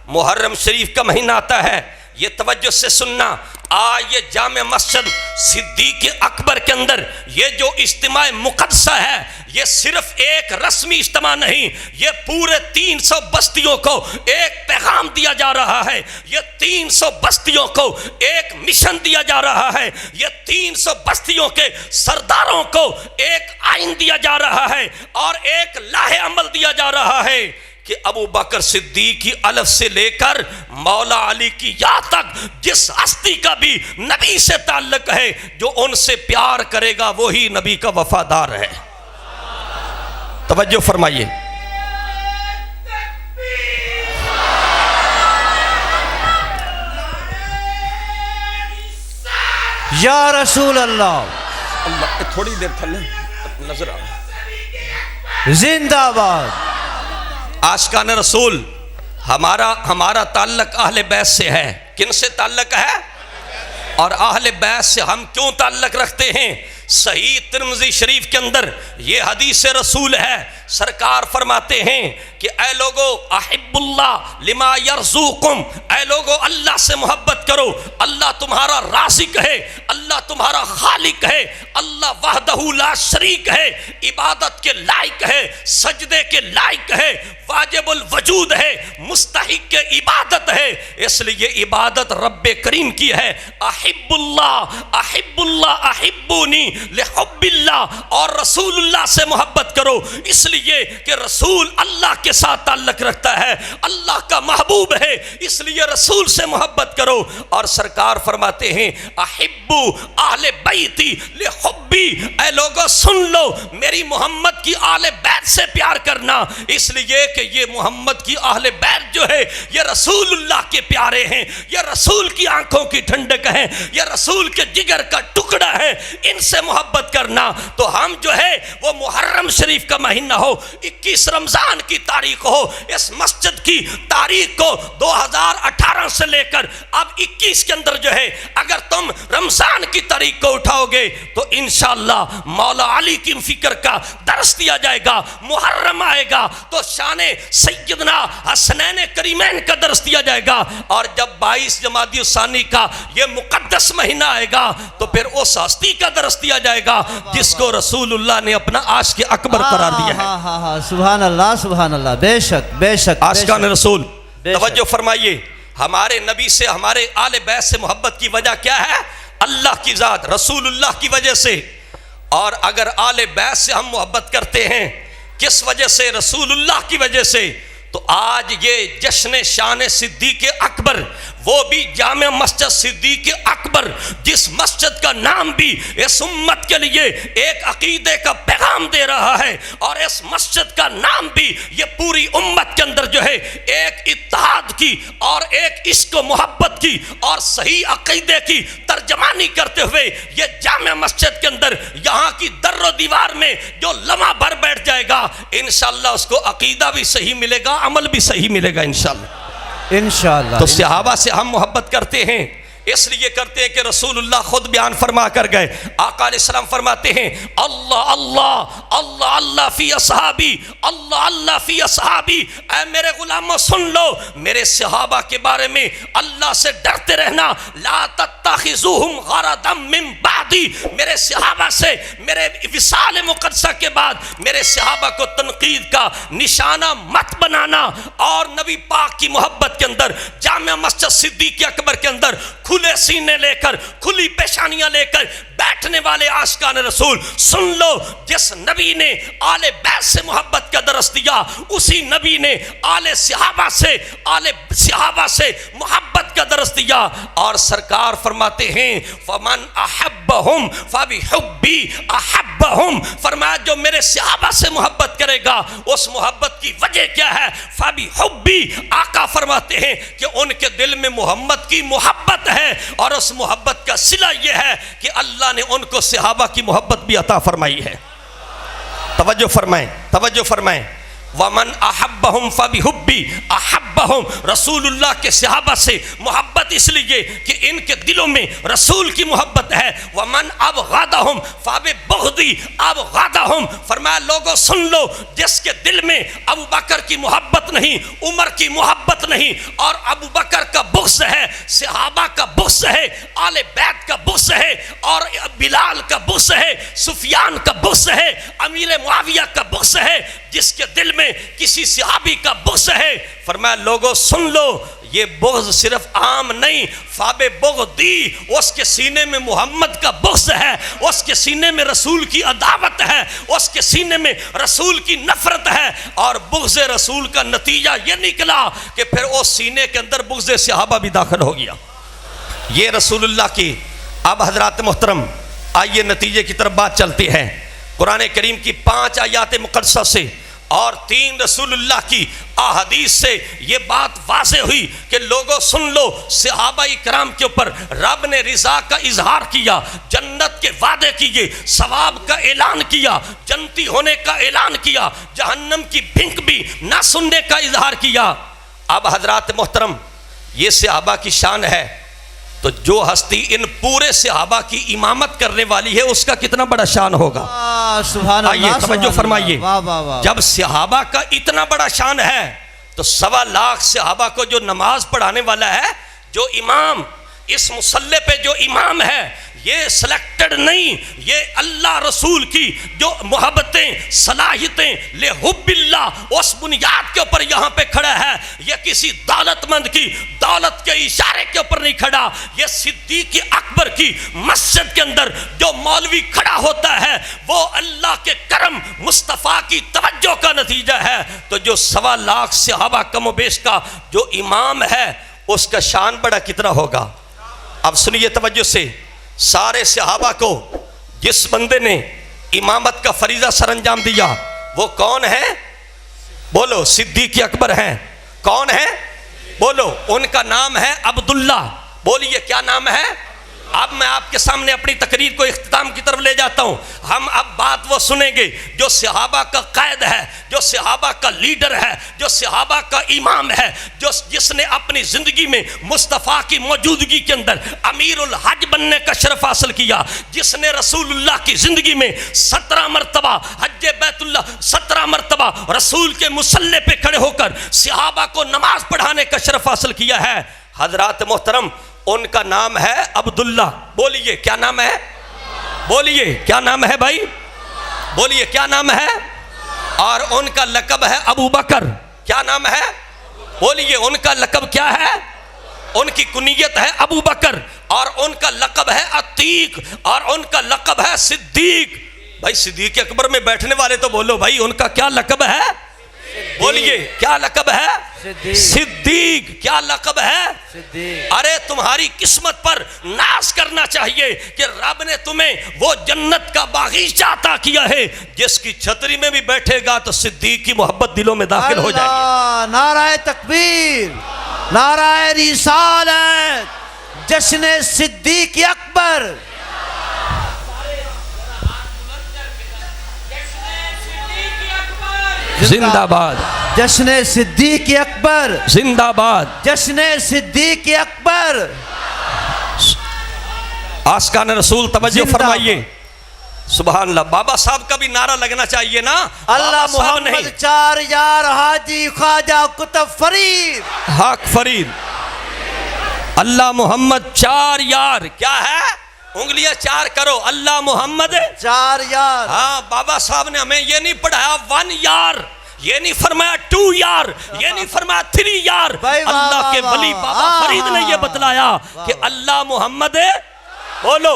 Speaker 1: محرم شریف کا مہینہ آتا ہے، یہ توجہ سے سننا، آج یہ جامع مسجد صدیق اکبر کے اندر یہ جو اجتماع مقدسہ ہے، یہ صرف ایک رسمی اجتماع نہیں، یہ پورے 300 بستیوں کو ایک پیغام دیا جا رہا ہے. یہ 300 بستیوں کو ایک مشن دیا جا رہا ہے. یہ 300 بستیوں کے سرداروں کو ایک آئین دیا جا رہا ہے اور ایک لاہ عمل دیا جا رہا ہے کہ ابو بکر صدیق کی الف سے لے کر مولا علی کی یا تک جس ہستی کا بھی نبی سے تعلق ہے، جو ان سے پیار کرے گا وہی نبی کا وفادار ہے. توجہ فرمائیے.
Speaker 3: یا رسول اللہ،
Speaker 1: اللہ تھوڑی دیر تھلے نظر آ
Speaker 3: زندہ باد.
Speaker 1: عاشقان رسول، ہمارا تعلق اہل بیت سے ہے. کن سے تعلق ہے؟ اور اہل بیت سے ہم کیوں تعلق رکھتے ہیں؟ صحیح ترمذی شریف کے اندر یہ حدیث رسول ہے. سرکار فرماتے ہیں کہ اے لوگو احب اللہ لما یرزوکم، اے لوگو اللہ سے محبت کرو. اللہ تمہارا رازق ہے، اللہ تمہارا خالق ہے، اللہ وحدہ لا شریک ہے، عبادت کے لائق ہے، سجدے کے لائق ہے، واجب الوجود ہے، مستحق کے عبادت ہے. اس لیے عبادت رب کریم کی ہے. احب اللہ احبونی لحب اللہ، اور رسول اللہ سے محبت کرو اس لیے کہ رسول اللہ کے ساتھ تعلق رکھتا ہے، اللہ کا محبوب ہے، اس لیے رسول سے محبت کرو. اور سرکار فرماتے ہیں احبو اہل بیتی لحبی، اے لوگوں سن لو میری محمد کی اہل بیت سے پیار کرنا، اس لیے کہ یہ محمد کی اہل بیت جو ہے یہ رسول اللہ کے پیارے ہیں، یہ رسول کی آنکھوں کی ٹھنڈک ہے، یہ رسول کے جگر کا ٹکڑا ہے. ان سے محبت کرنا. تو ہم جو ہے وہ محرم شریف کا مہینہ ہو، 21 رمضان کی تاریخ ہو، اس مسجد کی تاریخ کو 2018 سے لے کر اب 21 کے اندر جو ہے اگر تم رمضان کی تاریخ کو اٹھاؤ گے تو انشاءاللہ مولا علی کی فکر کا درس دیا جائے گا. محرم آئے گا تو شان سیدنا حسنین کریمین کا درس دیا جائے گا. اور جب 22 جمادی الثانی کا یہ مقدس مہینہ آئے گا تو پھر اس ہستی کا درس دیا جائے گا جس کو رسول اللہ نے اپنا عاشق اکبر قرار دیا ہے.
Speaker 3: سبحان اللہ سبحان اللہ. بے شک بے شک.
Speaker 1: عاشقان رسول
Speaker 3: بے شک.
Speaker 1: توجہ فرمائیے. ہمارے نبی سے، ہمارے آل بیت سے محبت کی وجہ کیا ہے؟ اللہ کی ذات، رسول اللہ کی وجہ سے. اور اگر آل بیت سے ہم محبت کرتے ہیں کس وجہ سے؟ رسول اللہ کی وجہ سے. تو آج یہ جشن شان صدیق اکبر، وہ بھی جامع مسجد صدیق اکبر، جس مسجد کا نام بھی اس امت کے لیے ایک عقیدے کا پیغام دے رہا ہے، اور اس مسجد کا نام بھی یہ پوری امت کے اندر جو ہے ایک اتحاد کی اور ایک عشق و محبت کی اور صحیح عقیدے کی ترجمانی کرتے ہوئے یہ جامع مسجد کے اندر یہاں کی در و دیوار میں جو لمحہ بھر بیٹھ جائے گا انشاءاللہ اس کو عقیدہ بھی صحیح ملے گا، عمل بھی صحیح ملے گا انشاءاللہ.
Speaker 3: انشاءاللہ.
Speaker 1: تو صحابہ سے ہم محبت کرتے ہیں، اس لیے کرتے ہیں کہ رسول اللہ خود بیان فرما کر گئے. آقا علیہ السلام فرماتے ہیں اللہ اللہ اللہ اللہ فی اصحابی، اللہ اللہ فی اصحابی. اے میرے غلاموں سن لو میرے صحابہ کے بارے میں اللہ سے ڈرتے رہنا. لا تتخذوہم غرضا من بعدی، میرے صحابہ سے میرے وصال مقدسہ کے بعد میرے صحابہ کو تنقید کا نشانہ مت بنانا. اور نبی پاک کی محبت کے اندر جامع مسجد صدیق اکبر کے اندر کھلے سینے لے کر، کھلی پیشانیاں لے کر بیٹھنے والے عاشقان رسول سن لو، جس نبی نے آل بیت سے محبت کا درس دیا اسی نبی نے آل صحابہ سے محبت کا درس دیا، اور سرکار فرماتے ہیں فمن احبہم فبحبی احبہم، فرمایا جو میرے صحابہ سے محبت کرے گا اس محبت کی وجہ کیا ہے؟ فبحبی، آقا فرماتے ہیں کہ ان کے دل میں محمد کی محبت ہے، اور اس محبت کا صلہ یہ ہے کہ اللہ نے ان کو صحابہ کی محبت بھی عطا فرمائی ہے۔ توجہ فرمائیں وَمَنْ أَحَبَّهُمْ فَبِحُبِّي أَحَبَّهُمْ، رسول اللہ کے صحابہ سے محبت اس لیے کہ ان کے دلوں میں رسول کی محبت ہے۔ وَمَنْ أَبْغَضَهُمْ فَبِبُغْضِي أَبْغَضَهُمْ، فرمایا لوگوں سن لو، جس کے دل میں ابو بکر کی محبت نہیں، عمر کی محبت نہیں، اور ابو بکر کا بغض ہے، صحابہ کا بغض ہے، آل بیت کا بغض ہے، اور بلال کا بغض ہے، سفیان کا بغض ہے، امیر معاویہ کا بغض ہے، جس کے دل میں کسی صحابی کا بغض ہے، فرمایا لوگوں سن لو، یہ بغض صرف عام نہیں، فاب بغضی، اس کے سینے میں محمد کا بغض ہے، اس کے سینے میں رسول کی عداوت ہے، اس کے سینے میں رسول کی نفرت ہے، اور بغض رسول کا نتیجہ یہ نکلا کہ پھر اس سینے کے اندر بغض صحابہ بھی داخل ہو گیا۔ یہ رسول اللہ کی۔ اب حضرات محترم آئیے نتیجے کی طرف بات چلتی ہے۔ قرآن کریم کی 5 آیات مقدسہ سے اور 3 رسول اللہ کی احادیث سے یہ بات واضح ہوئی کہ لوگوں سن لو، صحابہ کرام کے اوپر رب نے رضا کا اظہار کیا، جنت کے وعدے کیے، ثواب کا اعلان کیا، جنتی ہونے کا اعلان کیا، جہنم کی بھنک بھی نہ سننے کا اظہار کیا۔ اب حضرات محترم یہ صحابہ کی شان ہے، تو جو ہستی ان پورے صحابہ کی امامت کرنے والی ہے اس کا کتنا بڑا شان ہوگا۔
Speaker 3: سبحان
Speaker 1: آئیے
Speaker 3: اللہ،
Speaker 1: توجہ فرمائیے،
Speaker 3: واہ واہ واہ۔
Speaker 1: جب صحابہ کا اتنا بڑا شان ہے تو 1.25 لاکھ صحابہ کو جو نماز پڑھانے والا ہے، جو امام، اس مصلی پہ جو امام ہے، یہ سلیکٹڈ نہیں، یہ اللہ رسول کی جو محبتیں، صلاحیتیں لحب اللہ اس بنیاد کے اوپر یہاں پہ کھڑا ہے۔ یہ کسی دولت مند کی دولت کے اشارے کے اوپر نہیں کھڑا، یہ صدیق اکبر کی مسجد کے اندر جو مولوی کھڑا ہوتا ہے وہ اللہ کے کرم مصطفیٰ کی توجہ کا نتیجہ ہے۔ تو جو 1.25 لاکھ صحابہ کم و بیش کا جو امام ہے اس کا شان بڑا کتنا ہوگا۔ اب سنیے توجہ سے، سارے صحابہ کو جس بندے نے امامت کا فریضہ سر انجام دیا وہ کون ہے؟ بولو، صدیق اکبر ہیں۔ کون ہے؟ بولو، ان کا نام ہے عبداللہ۔ بولیے کیا نام ہے؟ اب میں آپ کے سامنے اپنی تقریر کو اختتام کی طرف لے جاتا ہوں۔ ہم اب بات وہ سنیں گے جو صحابہ کا قائد ہے، جو صحابہ کا لیڈر ہے، جو صحابہ کا امام ہے، جس نے اپنی زندگی میں مصطفیٰ کی موجودگی کے اندر امیر الحج بننے کا شرف حاصل کیا، جس نے رسول اللہ کی زندگی میں 17 مرتبہ حج بیت اللہ، 17 مرتبہ رسول کے مصلی پہ کھڑے ہو کر صحابہ کو نماز پڑھانے کا شرف حاصل کیا ہے۔ حضرات محترم، ان کا نام ہے عبداللہ۔ بولیے کیا نام ہے؟ بولیے کیا نام ہے بھائی؟ بولیے کیا نام ہے؟ اور ان کا لقب ہے ابو بکر۔ کیا نام ہے؟ بولیے ان کا لقب کیا ہے؟ ان کی کنیت ہے ابو بکر، اور ان کا لقب ہے عتیق، اور ان کا لقب ہے صدیق۔ بھائی صدیق اکبر میں بیٹھنے والے تو بولو بھائی ان کا کیا لقب ہے؟ بولیے کیا لقب ہے؟ صدیق۔ کیا لقب ہے؟ صدیق۔ ارے تمہاری قسمت پر ناز کرنا چاہیے کہ رب نے تمہیں وہ جنت کا باغیچہ عطا کیا ہے جس کی چھتری میں بھی بیٹھے گا تو صدیق کی محبت دلوں میں داخل ہو جائے گی۔
Speaker 3: نعرہ تکبیر، نعرہ رسالت، جشن صدیق اکبر۔
Speaker 1: زندہ باد،
Speaker 3: جشن صدیق اکبر،
Speaker 1: زندہ باد،
Speaker 3: جشن صدیق اکبر۔
Speaker 1: عاشقان رسول توجہ فرمائیے، سبحان اللہ۔ بابا صاحب کا بھی نعرہ لگنا چاہیے نا،
Speaker 3: اللہ محمد 4 یار حاجی خواجہ قطب فرید
Speaker 1: حق فرید۔ اللہ محمد 4 یار، کیا ہے؟ انگلیاں 4 کرو، اللہ محمد
Speaker 3: 4 یار۔
Speaker 1: ہاں، بابا صاحب نے ہمیں یہ نہیں پڑھایا 1 یار، یہ نہیں فرمایا 2 یار، یہ نہیں فرمایا 3 یار۔ اللہ کے ولی بابا فرید نے یہ بتلایا کہ اللہ محمد، بولو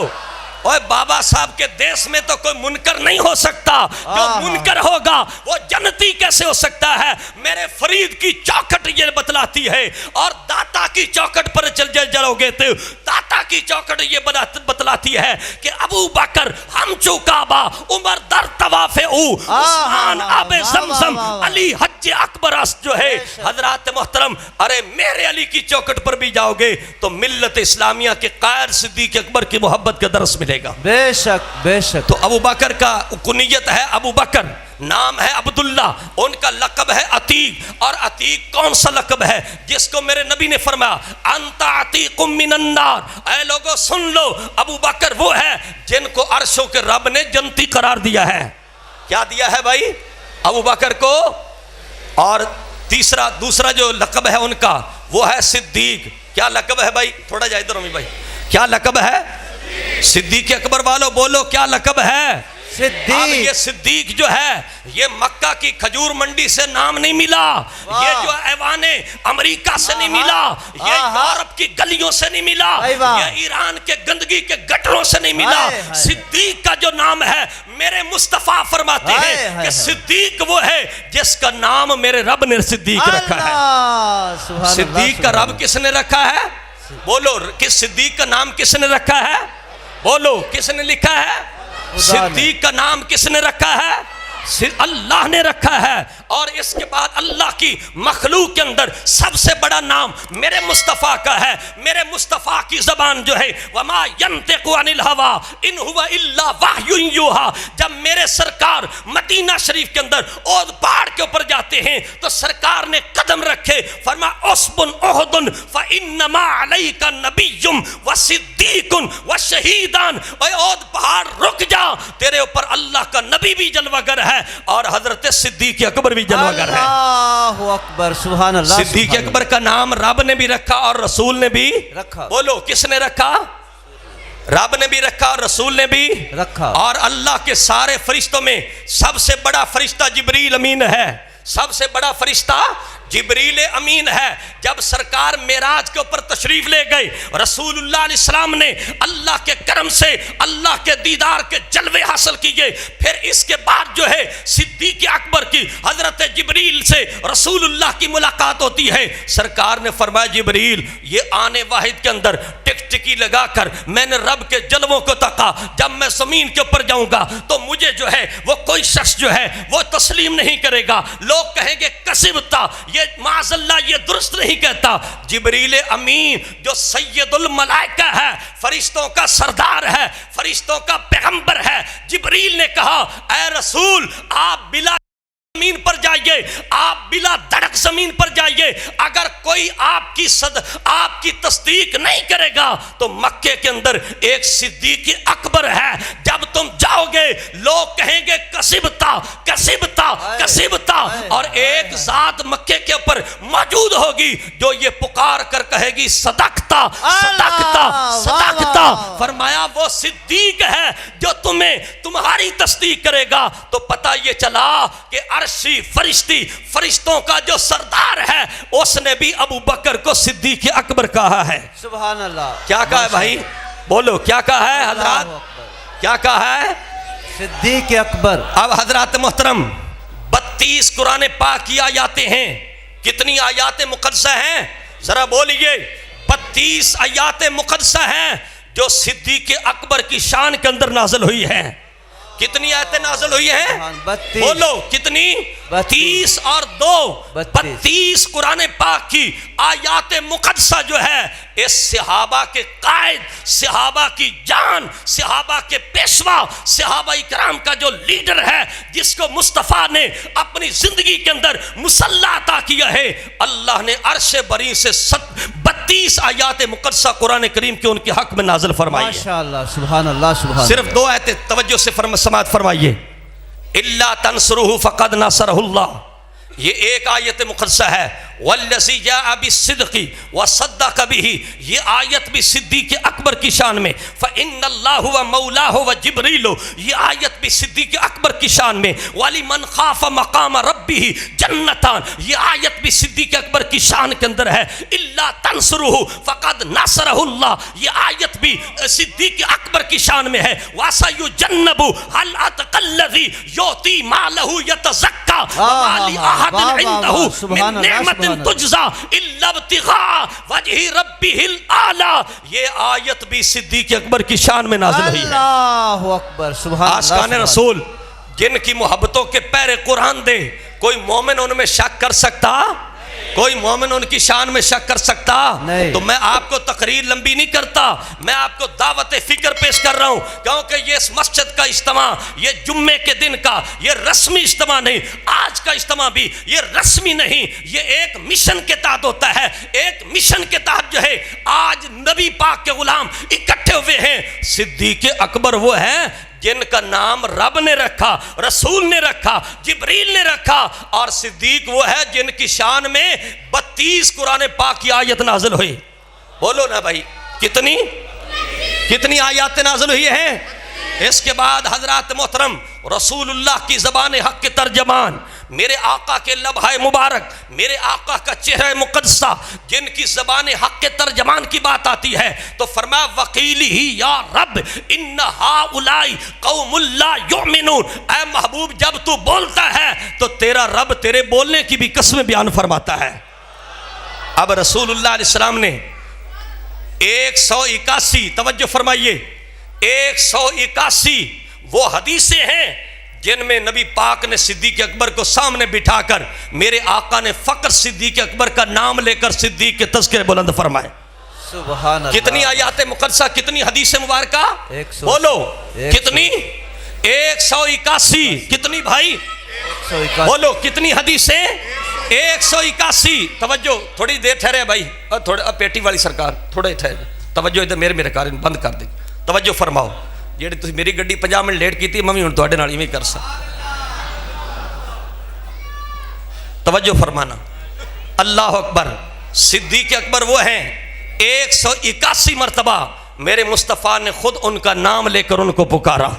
Speaker 1: اوے بابا صاحب کے دیس میں تو کوئی منکر نہیں ہو سکتا، جو منکر ہوگا وہ جنتی کیسے ہو سکتا ہے؟ میرے فرید کی چوکھٹ یہ بتلاتی ہے، اور داتا کی چوکھٹ پر چل جاؤ گے تو داتا کی چوکھٹ یہ بتلاتی ہے کہ ابو بکر ہم چوکابا، عمر در طواف او، عثمان آب زمزم، علی حج اکبر جو ہے۔ حضرات محترم، ارے میرے علی کی چوکھٹ پر بھی جاؤ گے تو ملت اسلامیہ کے قائد صدیق اکبر کی محبت کا درس ملے گا۔
Speaker 3: بے شک بے شک۔
Speaker 1: تو ابو بکر کا کنیت ہے ابو بکر، نام ہے عبداللہ، ان کا لقب ہے عتیق، اور عتیق کون سا لقب ہے جس کو میرے نبی نے فرمایا انت عتیق من النار۔ اے لوگو سن لو، ابو بکر وہ ہے جن کو عرشوں کے رب نے جنتی قرار دیا ہے۔ کیا دیا ہے بھائی ابو بکر کو؟ اور دوسرا جو لقب ہے ان کا وہ ہے صدیق۔ کیا لقب ہے بھائی؟ تھوڑا جا ادھر بھائی، کیا لقب ہے؟ صدیق اکبر والوں بولو کیا لقب ہے؟ اب یہ صدیق جو ہے یہ مکہ کی کھجور منڈی سے نام نہیں ملا، یہ جو ایوان امریکہ سے نہیں ملا، یہ یورپ کی گلیوں سے نہیں ملا، یہ ایران کے گندگی کے گٹروں سے نہیں ملا۔ صدیق کا جو نام ہے میرے مصطفیٰ فرماتے ہیں کہ صدیق وہ ہے جس کا نام میرے رب نے صدیق رکھا ہے۔ صدیق کا رب کس نے رکھا ہے؟ بولو کس صدیق کا نام کس نے رکھا ہے؟ بولو کس نے لکھا ہے؟ صدیق کا نام کس نے رکھا ہے؟ اللہ نے رکھا ہے۔ اور اس کے بعد اللہ کی مخلوق کے اندر سب سے بڑا نام میرے مصطفیٰ کا ہے۔ میرے مصطفیٰ کی زبان جو ہے وما ينطق عن الهوى ان هو الا وحی یوحى، جب میرے سرکار مدینہ شریف کے اندر اود پہاڑ کے اوپر جاتے ہیں تو سرکار نے قدم رکھے، فرمایا اسبن احد فانما علیک نبی وصدیق وشہیدان، اے اود پہاڑ رک جا، تیرے اوپر اللہ کا نبی بھی جلوہ گر ہے اور حضرت صدیق اکبر بھی جلوہ گر ہے۔
Speaker 3: اللہ اکبر، سبحان اللہ۔
Speaker 1: صدیق اکبر کا نام رب نے بھی رکھا اور رسول نے بھی رکھا۔ بولو کس نے رکھا؟ رب نے بھی رکھا اور رسول نے بھی رکھا۔ اور اللہ کے سارے فرشتوں میں سب سے بڑا فرشتہ جبریل امین ہے، سب سے بڑا فرشتہ جبریل امین ہے۔ جب سرکار معراج کے اوپر تشریف لے گئے، رسول اللہ علیہ السلام نے اللہ کے کرم سے اللہ کے دیدار کے جلوے حاصل کیے، پھر اس کے بعد جو ہے صدیق اکبر کی حضرت جبریل سے رسول اللہ کی ملاقات ہوتی ہے۔ سرکار نے فرمایا جبریل یہ آنے واحد کے اندر ٹکٹکی لگا کر میں نے رب کے جلووں کو تکا، جب میں زمین کے اوپر جاؤں گا تو مجھے جو ہے وہ کوئی شخص جو ہے وہ تسلیم نہیں کرے گا، لوگ کہیں گے کذبتا، یہ معاذ اللہ یہ درست نہیں کہتا۔ جبریل امین جو سید الملائکہ ہے، فرشتوں کا سردار ہے، فرشتوں کا پیغمبر ہے، جبریل نے کہا اے رسول آپ بلا زمین پر جائیے، آپ بلا دھڑک زمین پر جائیے، اگر کوئی آپ کی تصدیق نہیں کرے گا تو مکے کے اندر ایک صدیق اکبر ہے، جب تم جاؤ گے لوگ کہیں گے کذبتا کذبتا کذبتا، اور ایک ذات مکے کے اوپر موجود ہوگی جو یہ پکار کر کہے گی صدقتا صدقتا صدقتا۔ فرمایا وہ صدیق ہے جو تمہاری تصدیق کرے گا۔ تو پتہ یہ چلا کہ عرشی فرشتوں کا جو سردار ہے اس نے بھی ابو بکر کو صدیق اکبر کہا ہے۔
Speaker 3: سبحان اللہ۔
Speaker 1: کیا کہا ہے بھائی؟ بولو کیا کہا ہے حضرات؟ کیا کہا ہے؟
Speaker 3: صدیق اکبر۔
Speaker 1: اب حضرات محترم 32 قرآن پاک کی آیاتیں ہیں، کتنی آیات مقدسہ ہیں ذرا بولیے؟ 32 آیات مقدسہ ہیں جو صدیق اکبر کی شان کے اندر نازل ہوئی ہیں۔ کتنی آیتیں نازل ہوئی ہیں؟ بولو کتنی؟ 30 اور 2 32 قرآن پاک کی آیات مقدسہ جو ہے اس صحابہ کے قائد، صحابہ کی جان، صحابہ کے پیشوا، صحابہ اکرام کا جو لیڈر ہے جس کو مصطفیٰ نے اپنی زندگی کے اندر مسلح عطا کیا ہے، اللہ نے عرش بری سے 32 آیات مقدسہ قرآن کریم کے ان کے حق میں نازل فرمائی ہے۔
Speaker 3: ماشاءاللہ، سبحان اللہ، سبحان اللہ۔
Speaker 1: صرف 2 آیتیں توجہ سے سماعت فرمائیے۔ الا تنصرہ فقد نصرہ اللہ، یہ ایک آیت مقدسہ ہے، والذی جاء بالصدق وصدق به، یہ آیت بھی صدیق اکبر کی شان میں، فإن اللہ و مولاہ و جبریل، یہ آیت بھی صدیق اکبر کی شان میں، وَلِمَنْ خَافَ مَقَامَ رَبِّهِ جنتان، یہ آیت بھی صدیق اکبر کی شان کے اندر ہے، إِلَّا تَنْصُرُهُ فَقَدْ نَصَرَهُ اللَّهُ، یہ آیت بھی صدیق اکبر کی شان میں ہے، وَسَيُجَنَّبُ الْأَتْقَى الَّذِي يُؤْتِي مَالَهُ يَتَزَكَّى وَمَا لِأَحَدٍ عِندَهُ مِن نِعْمَةٍ تُجْزَى إِلَّا ابْتِغَاءَ وَجْهِ رَبِّهِ الْأَعْلَى، یہ آیت بھی صدیق اکبر کی شان میں نازل ہوئی ہے۔
Speaker 3: اللہ اکبر، سبحان اللہ۔
Speaker 1: عاشقان رسول جن کی محبتوں کے پیر قرآن دے، کوئی مومن ان میں شک کر سکتا؟ کوئی مومن ان کی شان میں شک کر سکتا؟
Speaker 3: نہیں۔
Speaker 1: تو میں آپ کو تقریر لمبی نہیں کرتا، میں آپ کو دعوت فکر پیش کر رہا ہوں، کیونکہ یہ اس مسجد کا اجتماع، یہ جمعے کے دن کا یہ رسمی اجتماع نہیں، آج کا اجتماع بھی یہ رسمی نہیں، یہ ایک مشن کے تحت ہوتا ہے۔ ایک مشن کے تحت جو ہے آج نبی پاک کے غلام اکٹھے ہوئے ہیں۔ صدیق اکبر وہ ہے جن کا نام رب نے رکھا، رسول نے رکھا، جبریل نے رکھا، اور صدیق وہ ہے جن کی شان میں 32 قرآن پاک کی آیت نازل ہوئی۔ بولو نا بھائی، کتنی آیات نازل ہوئی ہیں؟ اس کے بعد حضرات محترم رسول اللہ کی زبان حق کے ترجمان، میرے آقا کے لبھہ مبارک، میرے آقا کا چہرہ مقدسہ، جن کی زبان حق کے ترجمان کی بات آتی ہے تو فرمایا وقیلی یا رب ان ہؤلاء قوم لا یؤمنون، اے محبوب جب تو بولتا ہے تو تیرا رب تیرے بولنے کی بھی قسم بیان فرماتا ہے۔ اب رسول اللہ علیہ السلام نے 181، توجہ فرمائیے، 181 وہ حدیثیں ہیں جن میں نبی پاک نے صدیق اکبر کو سامنے بٹھا کر میرے آقا نے فقط صدیق اکبر کا نام لے کر صدیق کے تذکرے بلند فرمائے۔
Speaker 3: سبحان اللہ۔
Speaker 1: کتنی آیات مقدسہ، کتنی حدیث مبارکہ؟ بولو کتنی؟ 181۔ کتنی بھائی؟ بولو کتنی حدیثیں؟ 181۔ توجہ، تھوڑی دیر ٹھہرے بھائی، تھوڑا پیٹی والی سرکار تھوڑے ٹھہرے، توجہ ادھر میرے کار بند کر دیں، توجہ فرماؤ۔ جیڑی تسی میری گڈی 50 منٹ لیٹ کی تھی، میں بھی ہن تواڈے نال ایویں کر سکتا۔ توجہ فرمانا، اللہ اکبر۔ صدیق اکبر وہ ہیں 181 مرتبہ میرے مصطفیٰ نے خود ان کا نام لے کر ان کو پکارا،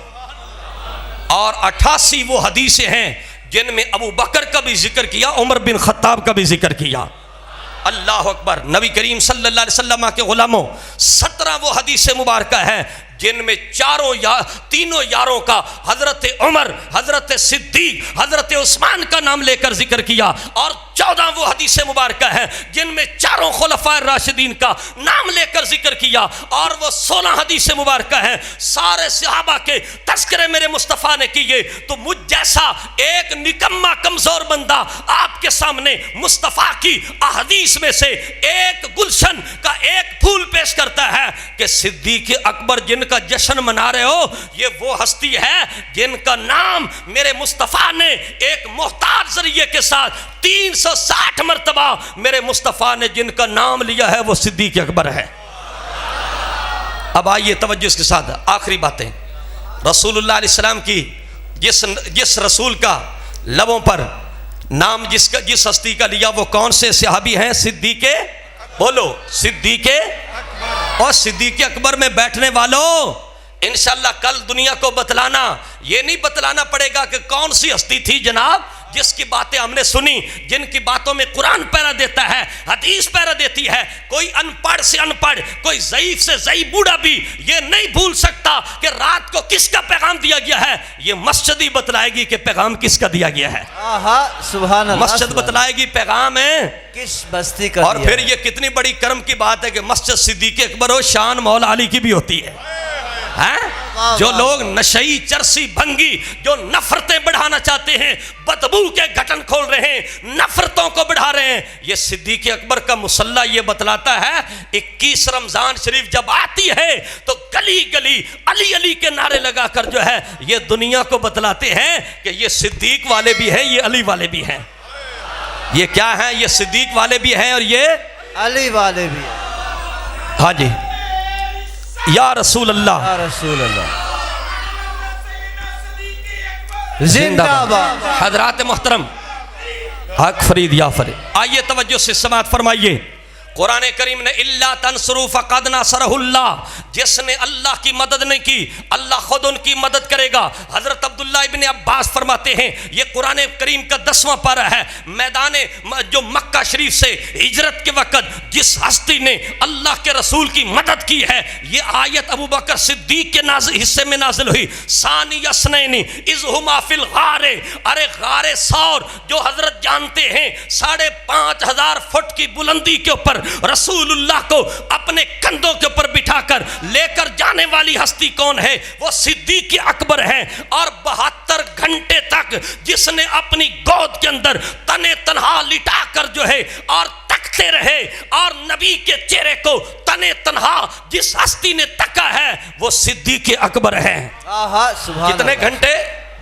Speaker 1: اور 88 وہ حدیثیں ہیں جن میں ابو بکر کا بھی ذکر کیا، عمر بن خطاب کا بھی ذکر کیا۔ اللہ اکبر۔ نبی کریم صلی اللہ علیہ وسلم کے غلاموں 17 وہ حدیث مبارکہ ہیں جن میں تینوں یاروں کا، حضرت عمر، حضرت صدیق، حضرت عثمان کا نام لے کر ذکر کیا، اور 14 وہ حدیث مبارکہ ہیں جن میں چاروں خلفائے راشدین کا نام لے کر ذکر کیا، اور وہ 16 حدیث مبارکہ ہیں سارے صحابہ کے تذکرے میرے مصطفیٰ نے کیے۔ تو مجھ جیسا ایک نکما کمزور بندہ آپ کے سامنے مصطفیٰ کی احادیث میں سے ایک گلشن کا ایک پھول پیش کرتا ہے کہ صدیق اکبر جن کا جشن منا رہے ہو، یہ وہ ہستی ہے جن کا نام میرے مصطفیٰ نے ایک محتاط ذریعے کے ساتھ 360 مرتبہ میرے مصطفیٰ نے جن کا نام لیا ہے وہ صدیق اکبر ہے۔ اب آئیے توجہ اس کے ساتھ آخری باتیں۔ رسول اللہ علیہ السلام کی جس رسول کا لبوں پر نام جس ہستی کا لیا وہ کون سے صحابی ہیں؟ صدیق، بولو صدیق، اور صدیق اکبر میں بیٹھنے والوں انشاءاللہ کل دنیا کو بتلانا، یہ نہیں بتلانا پڑے گا کہ کون سی ہستی تھی جناب جس کی باتیں ہم نے سنی، جن کی باتوں میں قرآن پہرا دیتا ہے، حدیث پہرا دیتی ہے۔ کوئی ان پڑھ سے ان پڑھ، کوئی ضعیف سے ضعیف بوڑھا بھی یہ نہیں بھول سکتا کہ رات کو کس کا پیغام دیا گیا ہے۔ یہ مسجد ہی بتلائے گی کہ پیغام کس کا دیا گیا ہے۔
Speaker 3: سبحان اللہ۔
Speaker 1: مسجد بتلائے گی پیغام ہے
Speaker 3: کس بستی کا۔
Speaker 1: اور پھر یہ کتنی بڑی کرم کی بات ہے کہ مسجد صدیق اکبر ہو، شان مولا علی کی بھی ہوتی ہے۔ جو لوگ نشئی، چرسی، بھنگی، جو نفرتیں بڑھانا چاہتے ہیں، بدبو کے گھٹن کھول رہے ہیں، نفرتوں کو بڑھا رہے ہیں، یہ صدیق اکبر کا مصلح یہ بتلاتا ہے 21 رمضان شریف جب آتی ہے تو گلی گلی علی علی کے نعرے لگا کر جو ہے یہ دنیا کو بتلاتے ہیں کہ یہ صدیق والے بھی ہیں، یہ علی والے بھی ہیں۔ یہ کیا ہیں؟ یہ صدیق والے بھی ہیں اور یہ
Speaker 3: علی والے بھی ہیں۔
Speaker 1: ہاں جی، یا رسول اللہ،
Speaker 3: یا رسول اللہ، زندہ باد۔
Speaker 1: حضرات محترم حق فرید یا فرید. آئیے توجہ سے سماعت فرمائیے. قرآن کریم نے الا تنصروا فقد نصرہ اللہ، جس نے اللہ کی مدد نہیں کی اللہ خود ان کی مدد کرے گا. حضرت عبداللہ ابن عباس فرماتے ہیں یہ قرآن کریم کا 10واں پارہ ہے. میدان جو مکہ شریف سے ہجرت کے وقت جس ہستی نے اللہ کے رسول کی مدد کی ہے، یہ آیت ابو بکر صدیق کے حصے میں نازل ہوئی. ثانی اثنین اذ ہما فی الغار، ارے غار ثور جو حضرت جانتے ہیں 5,500 فٹ کی بلندی کے اوپر رسول اللہ کو اپنے کندھوں کے اوپر بٹھا کر لے کر جانے والی ہستی کون ہے؟ وہ صدیق اکبر ہے. اور 72 گھنٹے تک جس نے اپنی گود کے اندر تنے تنہا لٹا کر جو ہے اور تکتے رہے، اور نبی کے چہرے کو تنے تنہا جس ہستی نے تکا ہے وہ صدیق اکبر ہے. کتنے گھنٹے؟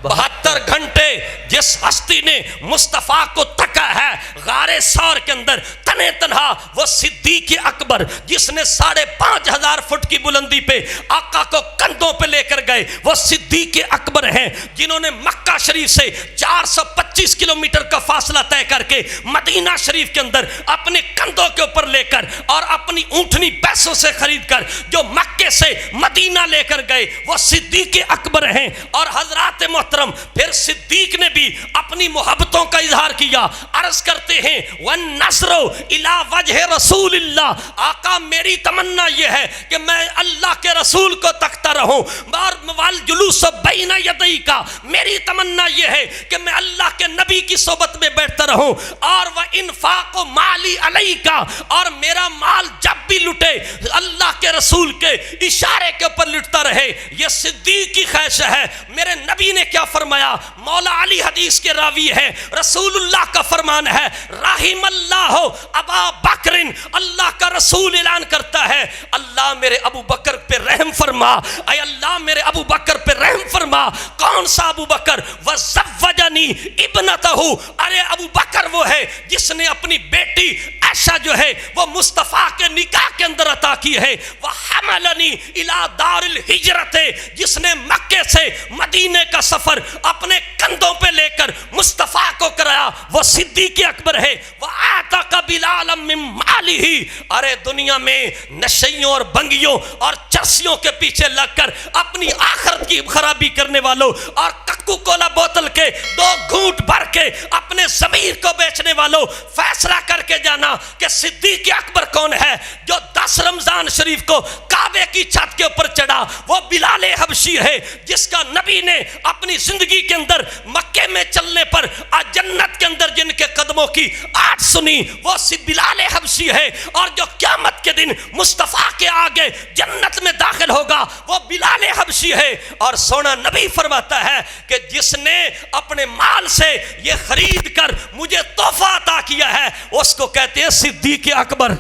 Speaker 1: 72 گھنٹے جس ہستی نے مصطفیٰ کو تکا ہے غار ثور کے اندر تنے تنہا، وہ صدیق اکبر جس نے 5,500 فٹ کی بلندی پہ آقا کو کندھوں پہ لے کر گئے، وہ صدیق اکبر ہیں. جنہوں نے مکہ شریف سے 425 کلومیٹر کا فاصلہ طے کر کے مدینہ شریف کے اندر اپنے کندھوں کے اوپر لے کر اور اپنی اونٹنی پیسوں سے خرید کر جو مکے سے مدینہ لے کر گئے، وہ صدیق اکبر ہیں. اور حضرات محترم پھر صدیق نے بھی اپنی محبتوں کا اظہار کیا. عرض کرتے ہیں وَالنَّصْرُ إِلَى وَجْهِ رَسُولِ اللَّهِ، آقا میری تمنا یہ ہے کہ میں اللہ کے رسول کو تکتا رہوں. وَالْجُلُوسُ بَيْنَ يَدَيْكَ، میری تمنا یہ ہے کہ میں اللہ کے نبی کی صحبت میں بیٹھتا رہوں. اور وَإِنفَاقُ مَالِي عَلَيْكَ، اور میرا مال جب بھی لٹے اللہ کے رسول کے اشارے کے اوپر لٹتا رہے. یہ صدیق کی خواہش ہے. میرے نبی نے کیا فرمایا؟ مولا علی حدیث کے راوی ہے، رسول اللہ کا فرمان ہے رحم اللہ ابا بکر، اللہ کا رسول اعلان کرتا ہے اللہ میرے ابو بکر پہ رحم فرما، اے اللہ میرے ابو بکر پہ رحم فرما. کون سا ابو بکر؟ وزوجنی ابنتہ، ارے ابو بکر وہ ہے جس نے اپنی بیٹی عائشہ جو ہے وہ مصطفیٰ کے نکاح کے اندر عطا کی ہے. وحملنی الی دار الہجرت، جس نے مکے سے مدینے کا سفر اپنے کندھوں پہ لے کر مصطفیٰ کو کرایا، وہ صدیق اکبر ہے. وَآتَقَ بِلَالًا مِّن مَالِهِ، ارے دنیا میں نشیوں اور بنگیوں اور چرسیوں کے پیچھے لگ کر اپنی آخرت کی خرابی کرنے والوں اور ککو کولا بوتل کے 2 گھونٹ بھر کے اپنے ضمیر کو بیچنے والوں، فیصلہ کر کے جانا کہ صدیق اکبر کون ہے. جو 10 رمضان شریف کو کعبے کی چھت کے اوپر چڑھا وہ بلال حبشی ہے، جس کا نبی نے اپنی زندگی کے اندر مکے میں چلنے پر جنت کے اندر جن کے قدموں کی آٹ سنی، وہ بلال حبشی ہے. اور جو قیامت کے دن مصطفیٰ کے آگے جنت میں داخل ہوگا وہ بلال حبشی ہے. اور سونا نبی فرماتا ہے کہ جس نے اپنے مال سے یہ خرید کر مجھے تحفہ عطا کیا ہے اس کو کہتے ہیں صدیق اکبر.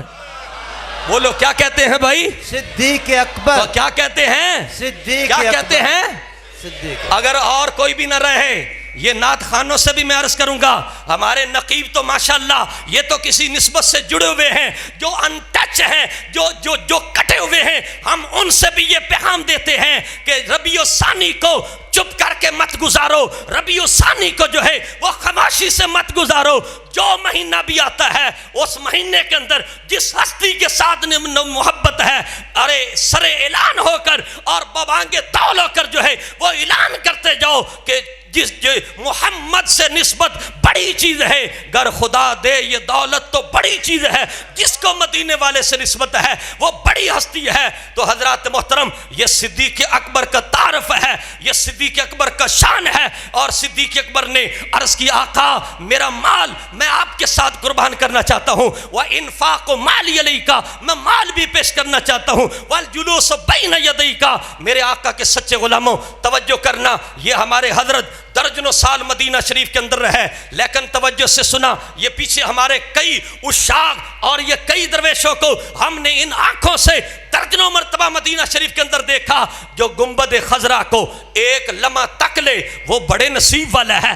Speaker 1: بولو کیا کہتے ہیں بھائی؟
Speaker 3: صدیق اکبر.
Speaker 1: تو کیا کہتے ہیں؟
Speaker 3: صدیق
Speaker 1: کیا
Speaker 3: اکبر.
Speaker 1: کہتے ہیں؟
Speaker 3: صدیق.
Speaker 1: اگر اور کوئی بھی نہ رہے، یہ نعت خانوں سے بھی میں عرض کروں گا، ہمارے نقیب تو ماشاءاللہ یہ تو کسی نسبت سے جڑے ہوئے ہیں، جو ان ٹچ ہیں، جو کٹے ہوئے ہیں. ہم ان سے بھی یہ پیغام دیتے ہیں کہ ربیع الثانی کو چپ کر کے مت گزارو، ربیع الثانی کو جو ہے وہ خاموشی سے مت گزارو. جو مہینہ بھی آتا ہے اس مہینے کے اندر جس ہستی کے ساتھ محبت ہے، ارے سر اعلان ہو کر اور ببانگے تول ہو کر جو ہے وہ اعلان کرتے جاؤ کہ جس محمد سے نسبت بڑی چیز ہے. گر خدا دے یہ دولت تو بڑی چیز ہے، جس کو مدینے والے سے نسبت ہے وہ بڑی ہستی ہے. تو حضرات محترم یہ صدیق اکبر کا تعارف ہے، یہ صدیق اکبر کا شان ہے. اور صدیق اکبر نے عرض کی آقا میرا مال میں آپ کے ساتھ قربان کرنا چاہتا ہوں. وَإِنفَاقُ مَالِي عَلَيْكَ، میں مال بھی پیش کرنا چاہتا ہوں. وَالْجُلُوسُ بَيْنَ يَدَيْكَ، میرے آقا کے سچے غلاموں توجہ کرنا، یہ ہمارے حضرت درجنوں سال مدینہ شریف کے اندر رہے، لیکن توجہ سے سنا، یہ پیچھے ہمارے کئی عشاق اور یہ کئی درویشوں کو ہم نے ان آنکھوں سے درجنوں مرتبہ مدینہ شریف کے اندر دیکھا، جو گنبد خضرا کو ایک لمحہ تک لے وہ بڑے نصیب والا ہے،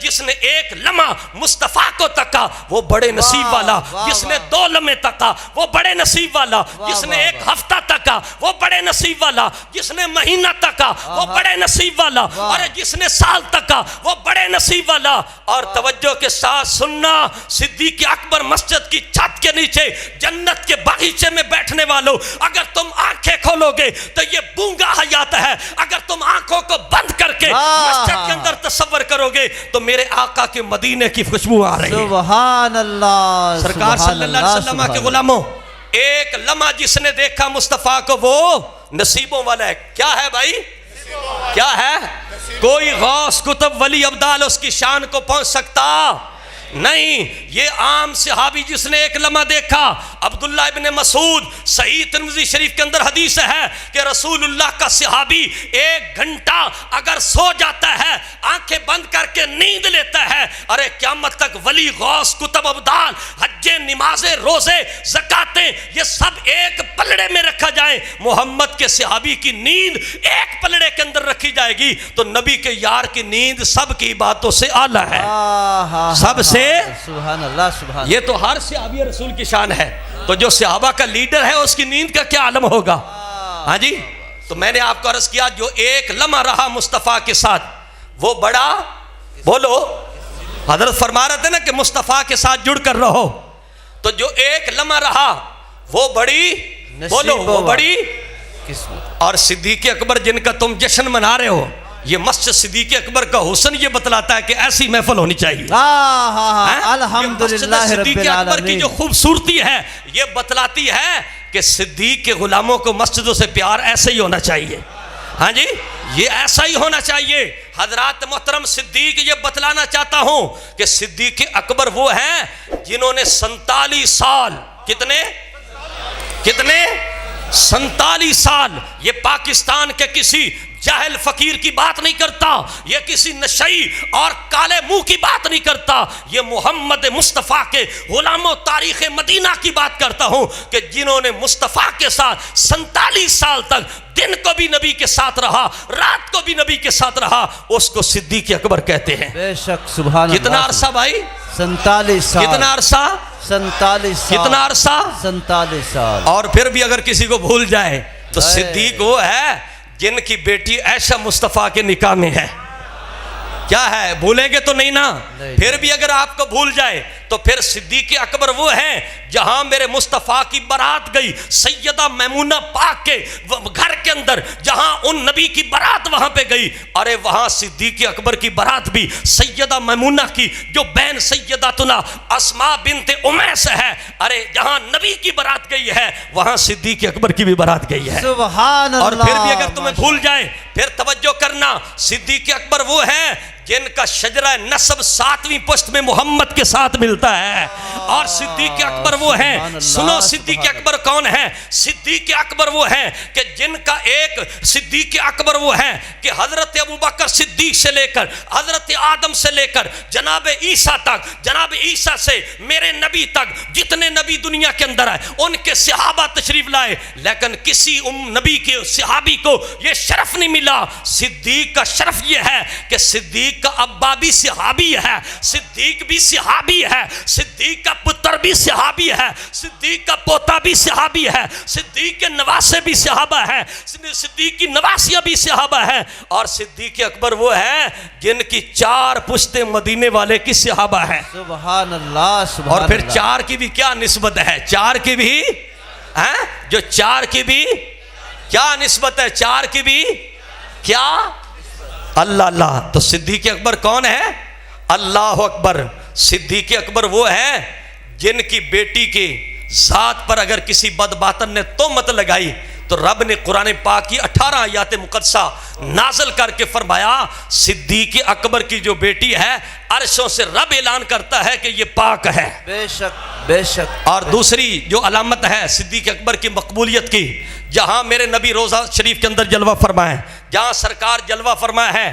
Speaker 1: جس نے ایک لمحہ مصطفیٰ کو تکا وہ بڑے نصیب والا، جس نے 2 لمحے تکا وہ بڑے نصیب والا، جس نے 1 ہفتہ تکا وہ بڑے نصیب والا، جس نے مہینہ تکا وہ بڑے نصیب والا، اور جس نے سال تکا وہ بڑے نصیب والا۔ اور توجہ کے ساتھ سننا، صدیق اکبر مسجد کی چھت کے نیچے جنت کے باغیچے میں بیٹھنے والوں، اگر تم آنکھیں کھولو گے تو یہ بونگا حیات ہے، اگر تم آنکھوں کو بند کر کے مسجد کے اندر تصور کرو گے تو میرے آقا کے مدینے کی خوشبو آ رہی ہے۔
Speaker 3: سبحان اللہ،
Speaker 1: سرکار صلی اللہ علیہ وسلم کے غلاموں، ایک لمحہ جس نے دیکھا مصطفیٰ کو وہ نصیبوں والا ہے۔ کیا ہے بھائی؟ کیا ہے؟ کوئی غوث کتب ولی ابدال اس کی شان کو پہنچ سکتا نہیں۔ یہ عام صحابی جس نے ایک لمحہ دیکھا، عبداللہ ابن مسعود، صحیح ترمذی شریف کے اندر حدیث ہے کہ رسول اللہ کا صحابی 1 گھنٹہ اگر سو جاتا ہے، آنکھیں بند کر کے نیند لیتا ہے، ارے قیامت تک ولی غوث کتب ابدال حجیں نمازیں روزے زکاتیں یہ سب ایک پلڑے میں رکھا جائے، محمد کے صحابی کی نیند ایک پلڑے کے اندر رکھی جائے گی تو نبی کے یار کی نیند سب کی باتوں سے اعلیٰ ہے، سب سے۔
Speaker 3: سبحان اللہ، سبحان
Speaker 1: یہ تو ہر صحابی رسول کی شان ہے، تو جو صحابہ کا لیڈر ہے اس کی نیند کا کیا عالم ہوگا؟ ہاں جی، تو میں نے آپ کو عرض کیا جو ایک لمحہ رہا مصطفیٰ کے ساتھ وہ بڑا، بولو، حضرت فرما رہے تھے نا کہ مصطفیٰ کے ساتھ جڑ کر رہو، تو جو ایک لمحہ رہا وہ بڑی، بولو، وہ بڑی قسمت۔ اور صدیق اکبر جن کا تم جشن منا رہے ہو، یہ مسجد صدیق اکبر کا حسن یہ بتلاتا ہے کہ ایسی محفل ہونی چاہیے۔
Speaker 3: الحمدللہ رب
Speaker 1: صدیق اکبر کی جو خوبصورتی ہے یہ بتلاتی ہے کہ صدیق کے غلاموں کو مسجدوں سے پیار ایسے ہی ہونا چاہیے۔ ہاں جی، یہ ایسا ہی ہونا چاہیے۔ حضرات محترم، صدیق یہ بتلانا چاہتا ہوں کہ صدیق اکبر وہ ہیں جنہوں نے 47 سال، کتنے 47 سال، یہ پاکستان کے کسی جاہل فقیر کی بات نہیں کرتا، یہ کسی نشئی اور کالے منہ کی بات نہیں کرتا، یہ محمد مصطفیٰ کے غلاموں تاریخ مدینہ کی بات کرتا ہوں کہ جنہوں نے مصطفیٰ کے ساتھ 47 سال تک دن کو بھی نبی کے ساتھ رہا، رات کو بھی نبی کے ساتھ رہا، اس کو صدیق اکبر کہتے ہیں۔
Speaker 3: بے شک، سبحان اللہ۔
Speaker 1: کتنا عرصہ بھائی؟
Speaker 3: 47 سال۔
Speaker 1: کتنا عرصہ؟
Speaker 3: 47 سال۔
Speaker 1: کتنا عرصہ؟
Speaker 3: 47 سال۔
Speaker 1: اور پھر بھی اگر کسی کو بھول جائے تو صدیق وہ ہے جن کی بیٹی عائشہ مصطفیٰ کے نکاح میں ہے۔ کیا ہے؟ بھولیں گے تو نہیں نا؟ پھر بھی اگر آپ کو بھول جائے تو پھر صدیق اکبر وہ ہیں جہاں میرے مصطفیٰ کی برات گئی سیدہ میمونہ پاک کے گھر کے اندر، جہاں ان نبی کی برات وہاں پہ گئی، ارے وہاں صدیق اکبر کی برات بھی سیدہ میمونہ کی جو بہن سیدتنا اسماء بنت امیس ہے، ارے جہاں نبی کی برات گئی ہے وہاں صدیق اکبر کی بھی برات گئی ہے۔
Speaker 3: سبحان اللہ۔
Speaker 1: اور پھر بھی اگر تمہیں بھول جائے پھر توجہ کرنا، صدیق اکبر وہ ہیں جن کا شجرہ نسب 7ویں پشت میں محمد کے ساتھ ملتا ہے، اور صدیق اکبر وہ ہیں، سنو صدیق اکبر کون ہے؟ صدیق اکبر وہ ہیں کہ جن کا ایک صدیق اکبر وہ ہیں کہ حضرت ابوبکر صدیق سے لے کر حضرت آدم سے لے کر جناب عیسیٰ تک، جناب عیسیٰ سے میرے نبی تک جتنے نبی دنیا کے اندر آئے ان کے صحابہ تشریف لائے، لیکن کسی نبی کے صحابی کو یہ شرف نہیں ملا۔ صدیق کا شرف یہ ہے کہ صدیق کا ابا بھی صحابی ہے، صدیق بھی صحابی ہے، صدیق کا پتر بھی صحابی ہے، صدیق کا پوتا بھی صحابی ہے، صدیق کے نواسے بھی صحابہ ہے، صدیق کی نواسیاں بھی صحابہ ہے، اور صدیق اکبر وہ ہے جن کی 4 پشتیں مدینے والے کی صحابہ ہے۔
Speaker 3: سبحان اللہ، سبحان اللہ۔
Speaker 1: اور پھر 4 کی بھی کیا نسبت ہے؟ 4 کی بھی جو 4 کی بھی کیا نسبت ہے؟ 4 کی بھی کیا؟ اللہ اللہ۔ تو صدیق اکبر کون ہے؟ اللہ اکبر۔ صدیق اکبر وہ ہے جن کی بیٹی کے ذات پر اگر کسی بدباطن نے تہمت لگائی تو رب نے قرآن پاک کی 18 آیات مقدسہ نازل کر کے فرمایا صدیق اکبر کی جو بیٹی ہے عرشوں سے رب اعلان کرتا ہے کہ یہ پاک ہے۔
Speaker 3: بے شک، بے شک۔
Speaker 1: اور دوسری جو علامت ہے صدیق اکبر کی مقبولیت کی، جہاں میرے نبی روزہ شریف کے اندر جلوہ فرمائے، جہاں سرکار جلوہ فرمائے ہے،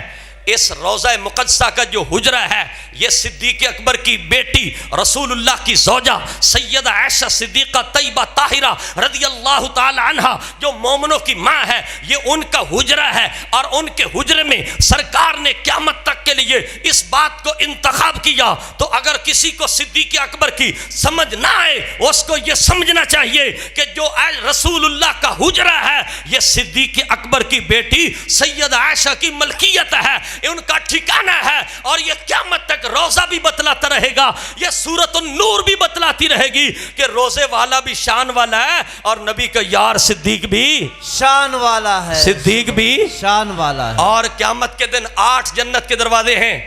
Speaker 1: اس روضہ مقدسہ کا جو حجرہ ہے یہ صدیق اکبر کی بیٹی رسول اللہ کی زوجہ سیدہ عائشہ صدیقہ طیبہ طاہرہ رضی اللہ تعالی عنہ جو مومنوں کی ماں ہے، یہ ان کا حجرہ ہے، اور ان کے حجرے میں سرکار نے قیامت تک کے لیے اس بات کو انتخاب کیا۔ تو اگر کسی کو صدیق اکبر کی سمجھ نہ آئے، اس کو یہ سمجھنا چاہیے کہ جو رسول اللہ کا حجرہ ہے یہ صدیق اکبر کی بیٹی سیدہ عائشہ کی ملکیت ہے، ان کا ٹھکانہ ہے، اور یہ قیامت تک روزہ بھی بتلاتا رہے گا، یہ سورۃ النور بھی بتلاتی رہے گی کہ روزے والا بھی شان والا ہے، اور نبی کا یار صدیق بھی
Speaker 3: شان والا ہے،
Speaker 1: صدیق بھی
Speaker 3: شان والا ہے۔
Speaker 1: اور قیامت کے دن 8 جنت کے دروازے ہیں،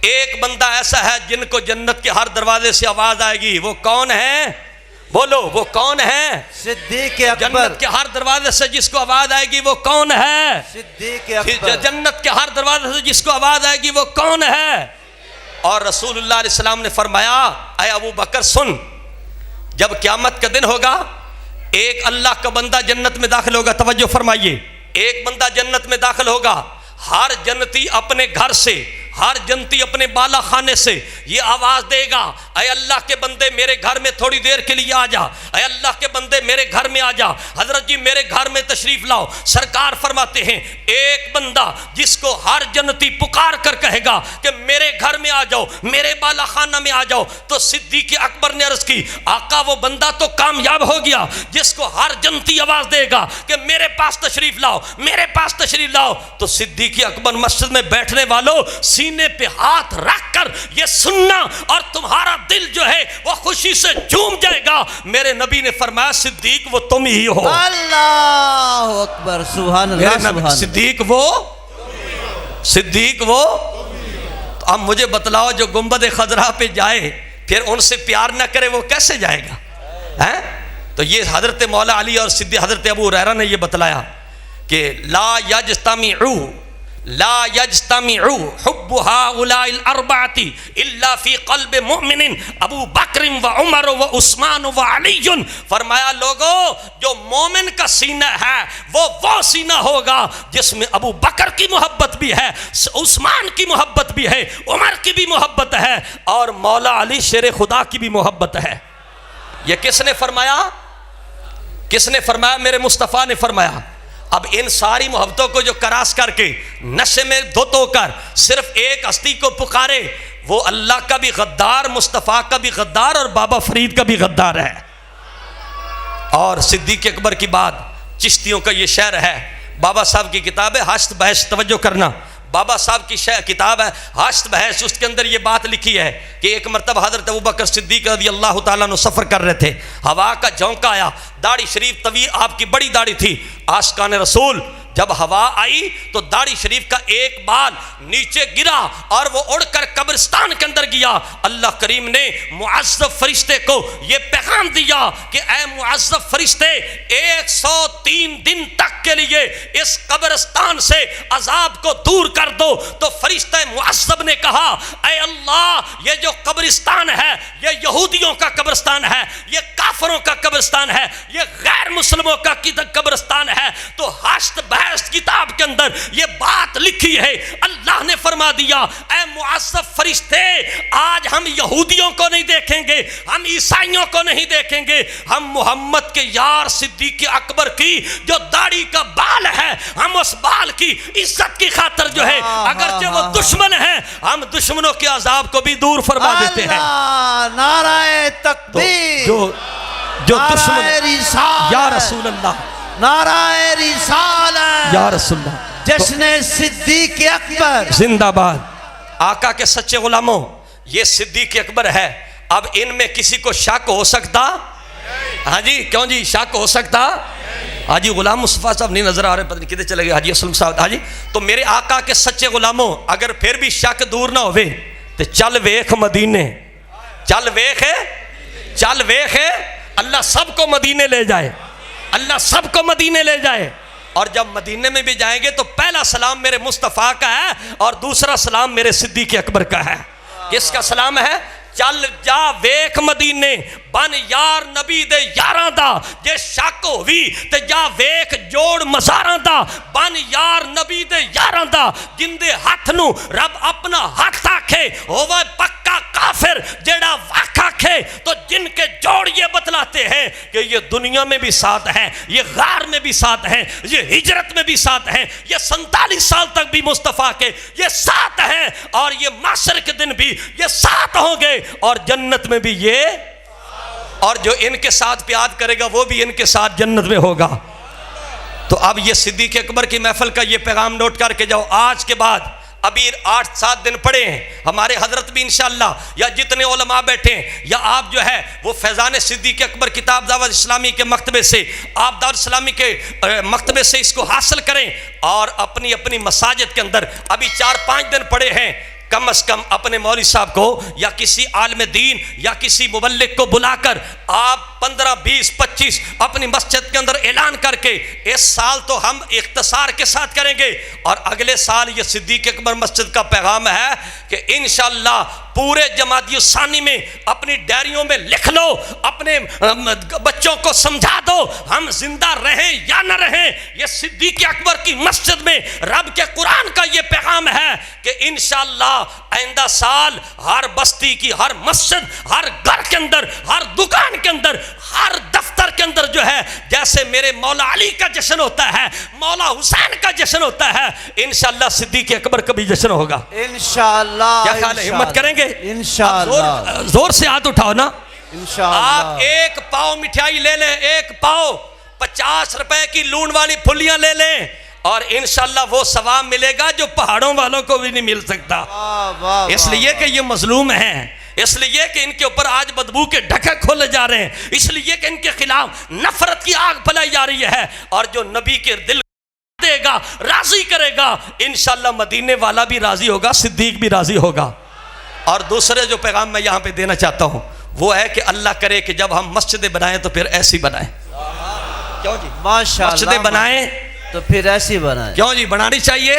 Speaker 1: ایک بندہ ایسا ہے جن کو جنت کے ہر دروازے سے آواز آئے گی، وہ کون ہے؟ بولو، وہ کون ہے؟
Speaker 3: صدیق اکبر۔
Speaker 1: جنت کے ہر دروازے سے جس کو آواز آئے گی وہ کون ہے؟
Speaker 3: صدیق اکبر۔
Speaker 1: جنت کے ہر دروازے سے جس کو آواز آئے گی وہ کون ہے؟ اور رسول اللہ علیہ السلام نے فرمایا، اے ابو بکر سن، جب قیامت کا دن ہوگا ایک اللہ کا بندہ جنت میں داخل ہوگا، توجہ فرمائیے، ایک بندہ جنت میں داخل ہوگا، ہر جنتی اپنے گھر سے، ہر جنتی اپنے بالا خانے سے یہ آواز دے گا، اے اللہ کے بندے میرے گھر میں تھوڑی دیر کے لیے آ جا، اے اللہ کے بندے میرے گھر میں آ جا، حضرت جی میرے گھر میں تشریف لاؤ۔ سرکار فرماتے ہیں ایک بندہ جس کو ہر جنتی پکار کر کہے گا کہ میرے گھر میں آ جاؤ، میرے بالا خانہ میں آ جاؤ، تو صدیق اکبر نے عرض کی آقا وہ بندہ تو کامیاب ہو گیا جس کو ہر جنتی آواز دے گا کہ میرے پاس تشریف لاؤ، میرے پاس تشریف لاؤ۔ تو صدیق اکبر مسجد میں بیٹھنے والوں سینے پہ ہاتھ رکھ کر یہ سننا، اور تمہارا دل جو ہے وہ خوشی سے جھوم جائے گا۔ میرے نبی نے فرمایا صدیق وہ تم ہی ہو۔
Speaker 3: اللہ اکبر، سبحان اللہ، سبحان اللہ۔
Speaker 1: صدیق وہ تو اب مجھے بتلاؤ جو گنبد خضرا پہ جائے پھر ان سے پیار نہ کرے وہ کیسے جائے گا؟ تو یہ حضرت مولا علی اور صدیق حضرت ابو ہریرہ نے یہ بتلایا کہ لا یجتمع حب هؤلاء الاربعۃ الا فی قلب مؤمن ابو بکر و عمر و عثمان و علی۔ فرمایا لوگوں جو مومن کا سینہ ہے وہ سینہ ہوگا جس میں ابو بکر کی محبت بھی ہے، عثمان کی محبت بھی ہے، عمر کی بھی محبت ہے، اور مولا علی شیر خدا کی بھی محبت ہے۔ یہ کس نے فرمایا؟ کس نے فرمایا؟ میرے مصطفیٰ نے فرمایا۔ اب ان ساری محبتوں کو جو کراس کر کے نشے میں دھت ہو کر صرف ایک ہستی کو پکارے، وہ اللہ کا بھی غدار، مصطفیٰ کا بھی غدار، اور بابا فرید کا بھی غدار ہے۔ اور صدیق اکبر کی بات چشتیوں کا یہ شعر ہے، بابا صاحب کی کتاب ہے حاشت بحث، توجہ کرنا، بابا صاحب کی کتاب ہے حاشت بحث، اس کے اندر یہ بات لکھی ہے کہ ایک مرتبہ حضرت ابوبکر صدیق رضی اللہ تعالیٰ عنہ سفر کر رہے تھے، ہوا کا جھونکا آیا، داڑھی شریف طویل، آپ کی بڑی داڑھی تھی، عاشقان رسول جب ہوا آئی تو داڑھی شریف کا ایک بال نیچے گرا اور وہ اڑ کر قبرستان کے اندر گیا۔ اللہ کریم نے معذب فرشتے کو یہ پیغام دیا کہ اے معذب فرشتے 103 دن تک کے لیے اس قبرستان سے عذاب کو دور کر دو۔ تو فرشتہ معذب نے کہا اے اللہ یہ جو قبرستان ہے یہ یہودیوں کا قبرستان ہے، یہ کافروں کا قبرستان ہے، یہ غیر مسلموں کا قبرستان ہے۔ تو حاشت بحث کتاب کے اندر یہ بات لکھی ہے، اللہ نے فرما دیا اے معذب فرشتے آج ہم یہودیوں کو نہیں دیکھیں گے، ہم عیسائیوں کو نہیں دیکھیں گے، ہم محمد کے یار صدیق اکبر کی جو داڑھی کا بال ہے، ہم اس بال کی عزت کی خاطر جو ہے اگرچہ وہ دشمن ہیں ہم دشمنوں کے عذاب کو بھی دور فرما دیتے ہیں۔
Speaker 3: نعرہ تکبیر،
Speaker 1: جو دشمن یا رسول اللہ،
Speaker 3: نعرہ رسالت
Speaker 1: یا رسول اللہ،
Speaker 3: جشن صدیق اکبر
Speaker 1: زندہ باد۔ آقا کے سچے غلاموں یہ صدیق اکبر ہے، اب ان میں کسی کو شک ہو سکتا؟ ہاں جی کیوں جی شک ہو سکتا؟ ہاں جی غلام مصطفیٰ صاحب نہیں نظر آ رہے، پتہ نہیں کدھر چلے گئے حاجی اسلم صاحب۔ ہاں جی تو میرے آقا کے سچے غلاموں اگر پھر بھی شک دور نہ ہوئے تو چل ویکھ مدینے، چل ویکھ ہے، چل ویکھ ہے، اللہ سب کو مدینے لے جائے، اللہ سب کو مدینے لے جائے۔ اور جب مدینے میں بھی جائیں گے تو پہلا سلام میرے مصطفیٰ کا ہے اور دوسرا سلام میرے صدیق اکبر کا ہے۔ کس کا سلام ہے؟ چل جا ویکھ مدینے بن یار نبی دے یاراں دا جے شک ہووی تے جا ویکھ جوڑ مزاراں دا بن یار نبی دے یاراں دا جن دے ہاتھ نو رب اپنا ہاتھ آکھے ہووے پکا کافر جیڑا واقع آکھے تو جن کے جوڑ یہ بتلاتے ہیں کہ یہ دنیا میں بھی ساتھ ہیں، یہ غار میں بھی ساتھ ہیں، یہ ہجرت میں بھی ساتھ ہیں، یہ 47 سال تک بھی مصطفیٰ کے یہ ساتھ ہیں، اور یہ معاشر کے دن بھی یہ ساتھ ہوں گے، اور جنت میں بھی یہ، اور جو ان کے ساتھ پیار کرے گا وہ بھی ان کے ساتھ جنت میں ہوگا۔ تو اب یہ صدیق اکبر کی محفل کا یہ پیغام نوٹ کر کے جاؤ، آج کے بعد ابھی 8-7 دن پڑے ہیں، ہمارے حضرت بھی انشاءاللہ یا جتنے علماء بیٹھے ہیں یا آپ جو ہے وہ فیضان صدیق اکبر کتاب دعوت اسلامی کے مکتبے سے، آپ دعوت اسلامی کے مکتبے سے اس کو حاصل کریں، اور اپنی اپنی مساجد کے اندر ابھی 4-5 دن پڑے ہیں، کم از کم اپنے مولوی صاحب کو یا کسی عالم دین یا کسی مبلغ کو بلا کر آپ 15-20-25 اپنی مسجد کے اندر اعلان کر کے، اس سال تو ہم اختصار کے ساتھ کریں گے، اور اگلے سال یہ صدیق اکبر مسجد کا پیغام ہے کہ انشاءاللہ پورے جمادی الثانی میں اپنی ڈائریوں میں لکھ لو، اپنے بچوں کو سمجھا دو، ہم زندہ رہیں یا نہ رہیں، یہ صدیق اکبر کی مسجد میں رب کے قرآن کا یہ پیغام ہے کہ انشاءاللہ آئندہ سال ہر بستی کی ہر مسجد، ہر گھر کے اندر، ہر دکان کے اندر، ہر دفتر کے اندر جو ہے جیسے میرے مولا علی کا جشن ہوتا ہے، مولا حسین کا جشن ہوتا ہے، انشاءاللہ صدیق اکبر کا بھی جشن ہوگا
Speaker 3: انشاءاللہ۔
Speaker 1: کیا خیال ہے، ہمت کریں گے؟
Speaker 3: انشاءاللہ
Speaker 1: زور سے ہاتھ اٹھاؤ نا۔
Speaker 3: انشاءاللہ
Speaker 1: آپ ایک پاؤ مٹھائی لے لیں، ایک پاؤ 50 روپے کی لون والی پھلیاں لے لیں، اور انشاءاللہ وہ ثواب ملے گا جو پہاڑوں والوں کو بھی نہیں مل سکتا، اس لیے کہ یہ مظلوم ہیں، اس لیے کہ ان کے اوپر آج بدبو کے ڈھکے کھولے جا رہے ہیں، اس لیے کہ ان کے خلاف نفرت کی آگ پھیلائی جا رہی ہے، اور جو نبی کے دل دے گا، راضی کرے گا، انشاءاللہ مدینے والا بھی راضی ہوگا، صدیق بھی راضی ہوگا۔ اور دوسرے جو پیغام میں یہاں پہ دینا چاہتا ہوں وہ ہے کہ اللہ کرے کہ جب ہم مسجدیں بنائیں تو پھر ایسی بنائیں، کیوں جی؟
Speaker 3: ماشاءاللہ
Speaker 1: مسجدیں بنائیں
Speaker 3: تو پھر ایسی بنائیں،
Speaker 1: کیوں جی؟ بنانی چاہیے،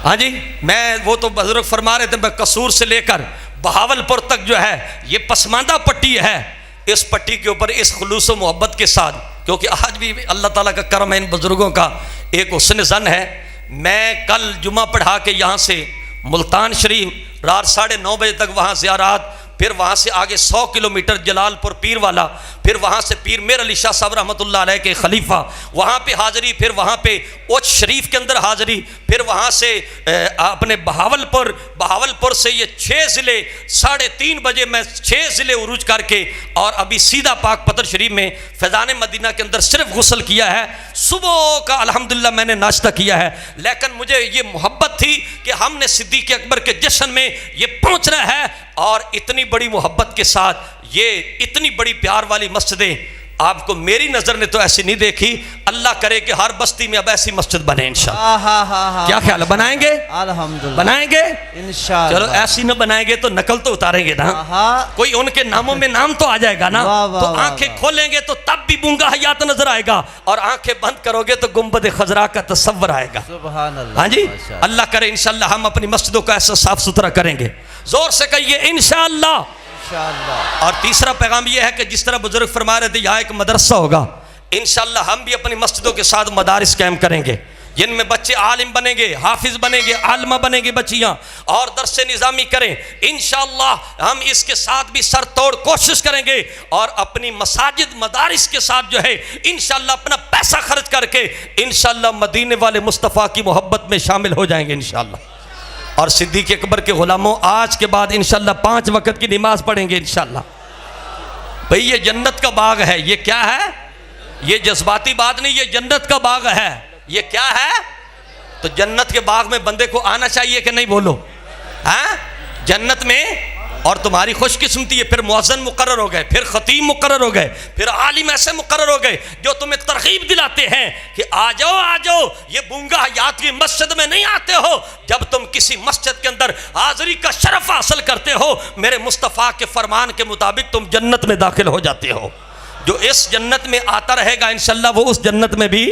Speaker 1: ہاں جی۔ میں وہ تو بزرگ فرما رہے تھے، میں قصور سے لے کر بہاولپور تک جو ہے یہ پسماندہ پٹی ہے، اس پٹی کے اوپر اس خلوص و محبت کے ساتھ، کیونکہ آج بھی اللہ تعالیٰ کا کرم ہے، ان بزرگوں کا ایک حسن زن ہے۔ میں کل جمعہ پڑھا کے یہاں سے ملتان شریف رات 9:30 بجے تک وہاں زیارات، پھر وہاں سے آگے 100 کلومیٹر جلال پور پیر والا، پھر وہاں سے پیر میر علی شاہ صاحب رحمۃ اللہ علیہ کے خلیفہ وہاں پہ حاضری، پھر وہاں پہ اوچھ شریف کے اندر حاضری، پھر وہاں سے اپنے بہاولپور سے یہ 6 ضلع 3:30 بجے میں 6 ضلع عروج کر کے، اور ابھی سیدھا پاک پتر شریف میں فیضان مدینہ کے اندر صرف غسل کیا ہے، صبح کا الحمدللہ میں نے ناشتہ کیا ہے، لیکن مجھے یہ محبت تھی کہ ہم نے صدیق اکبر کے جشن میں یہ پہنچنا ہے، اور اتنی بڑی محبت کے ساتھ یہ اتنی بڑی پیار والی مسجدیں آپ کو میری نظر نے تو ایسی نہیں دیکھی، اللہ کرے کہ ہر بستی میں اب ایسی مسجد بنے انشاءاللہ۔ کیا خیال ہے، بنائیں گے؟
Speaker 3: الحمدللہ
Speaker 1: بنائیں گے
Speaker 3: انشاءاللہ۔
Speaker 1: چلو ایسی نہ بنائیں گے تو نقل تو اتاریں گے نا، کوئی ان کے ناموں میں نام تو آ جائے گا نا، تو آنکھیں کھولیں گے تو تب بھی بونگا حیات نظر آئے گا، اور آنکھیں بند کرو گے تو گنبد خضرا کا تصور آئے گا۔
Speaker 3: سبحان اللہ۔
Speaker 1: ہاں جی، اللہ کرے انشاءاللہ ہم اپنی مسجدوں کا ایسا صاف ستھرا کریں گے، زور سے کہیے انشاءاللہ۔ اور تیسرا پیغام یہ ہے کہ جس طرح بزرگ فرما رہے تھے یہاں ایک مدرسہ ہوگا، انشاءاللہ ہم بھی اپنی مسجدوں کے ساتھ مدارس قائم کریں گے، جن میں بچے عالم بنیں گے، حافظ بنیں گے، عالمہ بنیں گے بچیاں، اور درس نظامی کریں انشاءاللہ۔ ہم اس کے ساتھ بھی سر توڑ کوشش کریں گے، اور اپنی مساجد مدارس کے ساتھ جو ہے انشاءاللہ اپنا پیسہ خرچ کر کے انشاءاللہ مدینے والے مصطفیٰ کی محبت میں شامل ہو جائیں گے انشاءاللہ۔ اور صدیق اکبر کے غلاموں، آج کے بعد انشاءاللہ 5 وقت کی نماز پڑھیں گے انشاءاللہ۔ بھئی یہ جنت کا باغ ہے، یہ کیا ہے؟ یہ جذباتی بات نہیں، یہ جنت کا باغ ہے۔ یہ کیا ہے؟ تو جنت کے باغ میں بندے کو آنا چاہیے کہ نہیں، بولو ہاں؟ جنت میں، اور تمہاری خوش قسمتی ہے، پھر مؤذن مقرر ہو گئے، پھر خطیب مقرر ہو گئے، پھر عالم ایسے مقرر ہو گئے جو تمہیں ترغیب دلاتے ہیں کہ آ جاؤ، یہ بونگا حیات کی مسجد میں نہیں آتے ہو، جب تم کسی مسجد کے اندر حاضری کا شرف حاصل کرتے ہو، میرے مصطفیٰ کے فرمان کے مطابق تم جنت میں داخل ہو جاتے ہو۔ جو اس جنت میں آتا رہے گا انشاءاللہ وہ اس جنت میں بھی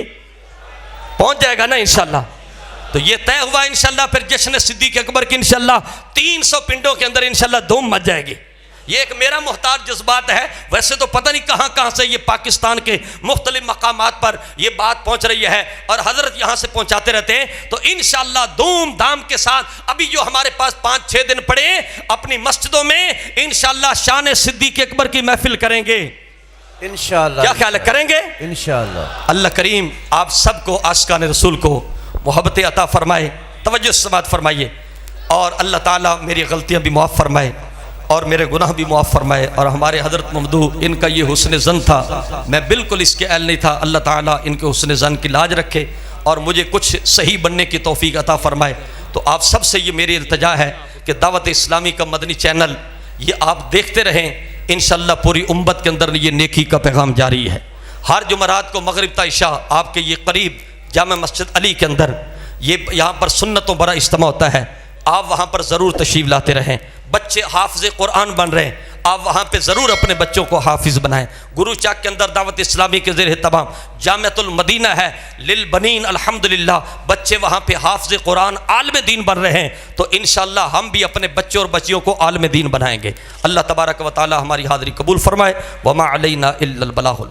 Speaker 1: پہنچ جائے گا نا انشاءاللہ۔ تو یہ طے ہوا انشاءاللہ، پھر جشن صدیق اکبر کی انشاءاللہ 300 پنڈوں کے اندر انشاءاللہ دھوم مچ جائے گی۔ یہ ایک میرا محتاج جذبات ہے، ویسے تو پتہ نہیں کہاں کہاں سے یہ پاکستان کے مختلف مقامات پر یہ بات پہنچ رہی ہے اور حضرت یہاں سے پہنچاتے رہتے ہیں۔ تو انشاءاللہ دھوم دھام کے ساتھ ابھی جو ہمارے پاس 5-6 دن پڑے اپنی مسجدوں میں انشاءاللہ شان صدیق اکبر کی محفل کریں گے
Speaker 3: انشاءاللہ۔
Speaker 1: کیا خیال ہے، کریں گے
Speaker 3: انشاءاللہ۔
Speaker 1: اللہ کریم آپ سب کو عاشقان رسول کو محبت عطا فرمائے۔ توجہ سے سماعت فرمائیے، اور اللہ تعالیٰ میری غلطیاں بھی معاف فرمائے اور میرے گناہ بھی معاف فرمائے، اور ہمارے حضرت ممدوح ان کا یہ حسن ظن تھا، میں بالکل اس کے اہل نہیں تھا، اللہ تعالیٰ ان کے حسن ظن کی لاج رکھے اور مجھے کچھ صحیح بننے کی توفیق عطا فرمائے۔ تو آپ سب سے یہ میری التجا ہے کہ دعوت اسلامی کا مدنی چینل یہ آپ دیکھتے رہیں، انشاءاللہ پوری امت کے اندر یہ نیکی کا پیغام جاری ہے۔ ہر جمعرات کو مغرب تا عشاء آپ کے یہ قریب جامع مسجد علی کے اندر یہ یہاں پر سنتوں بڑا اجتماع ہوتا ہے، آپ وہاں پر ضرور تشریف لاتے رہیں۔ بچے حافظ قرآن بن رہے ہیں، آپ وہاں پہ ضرور اپنے بچوں کو حافظ بنائیں۔ گرو چاک کے اندر دعوت اسلامی کے زیر اہتمام جامعۃ المدینہ ہے للبنین، الحمدللہ بچے وہاں پہ حافظ قرآن عالم دین بن رہے ہیں، تو انشاءاللہ ہم بھی اپنے بچوں اور بچیوں کو عالم دین بنائیں گے۔ اللہ تبارک و تعالی ہماری حاضری قبول فرمائے۔ وما علینا الا البلاغ۔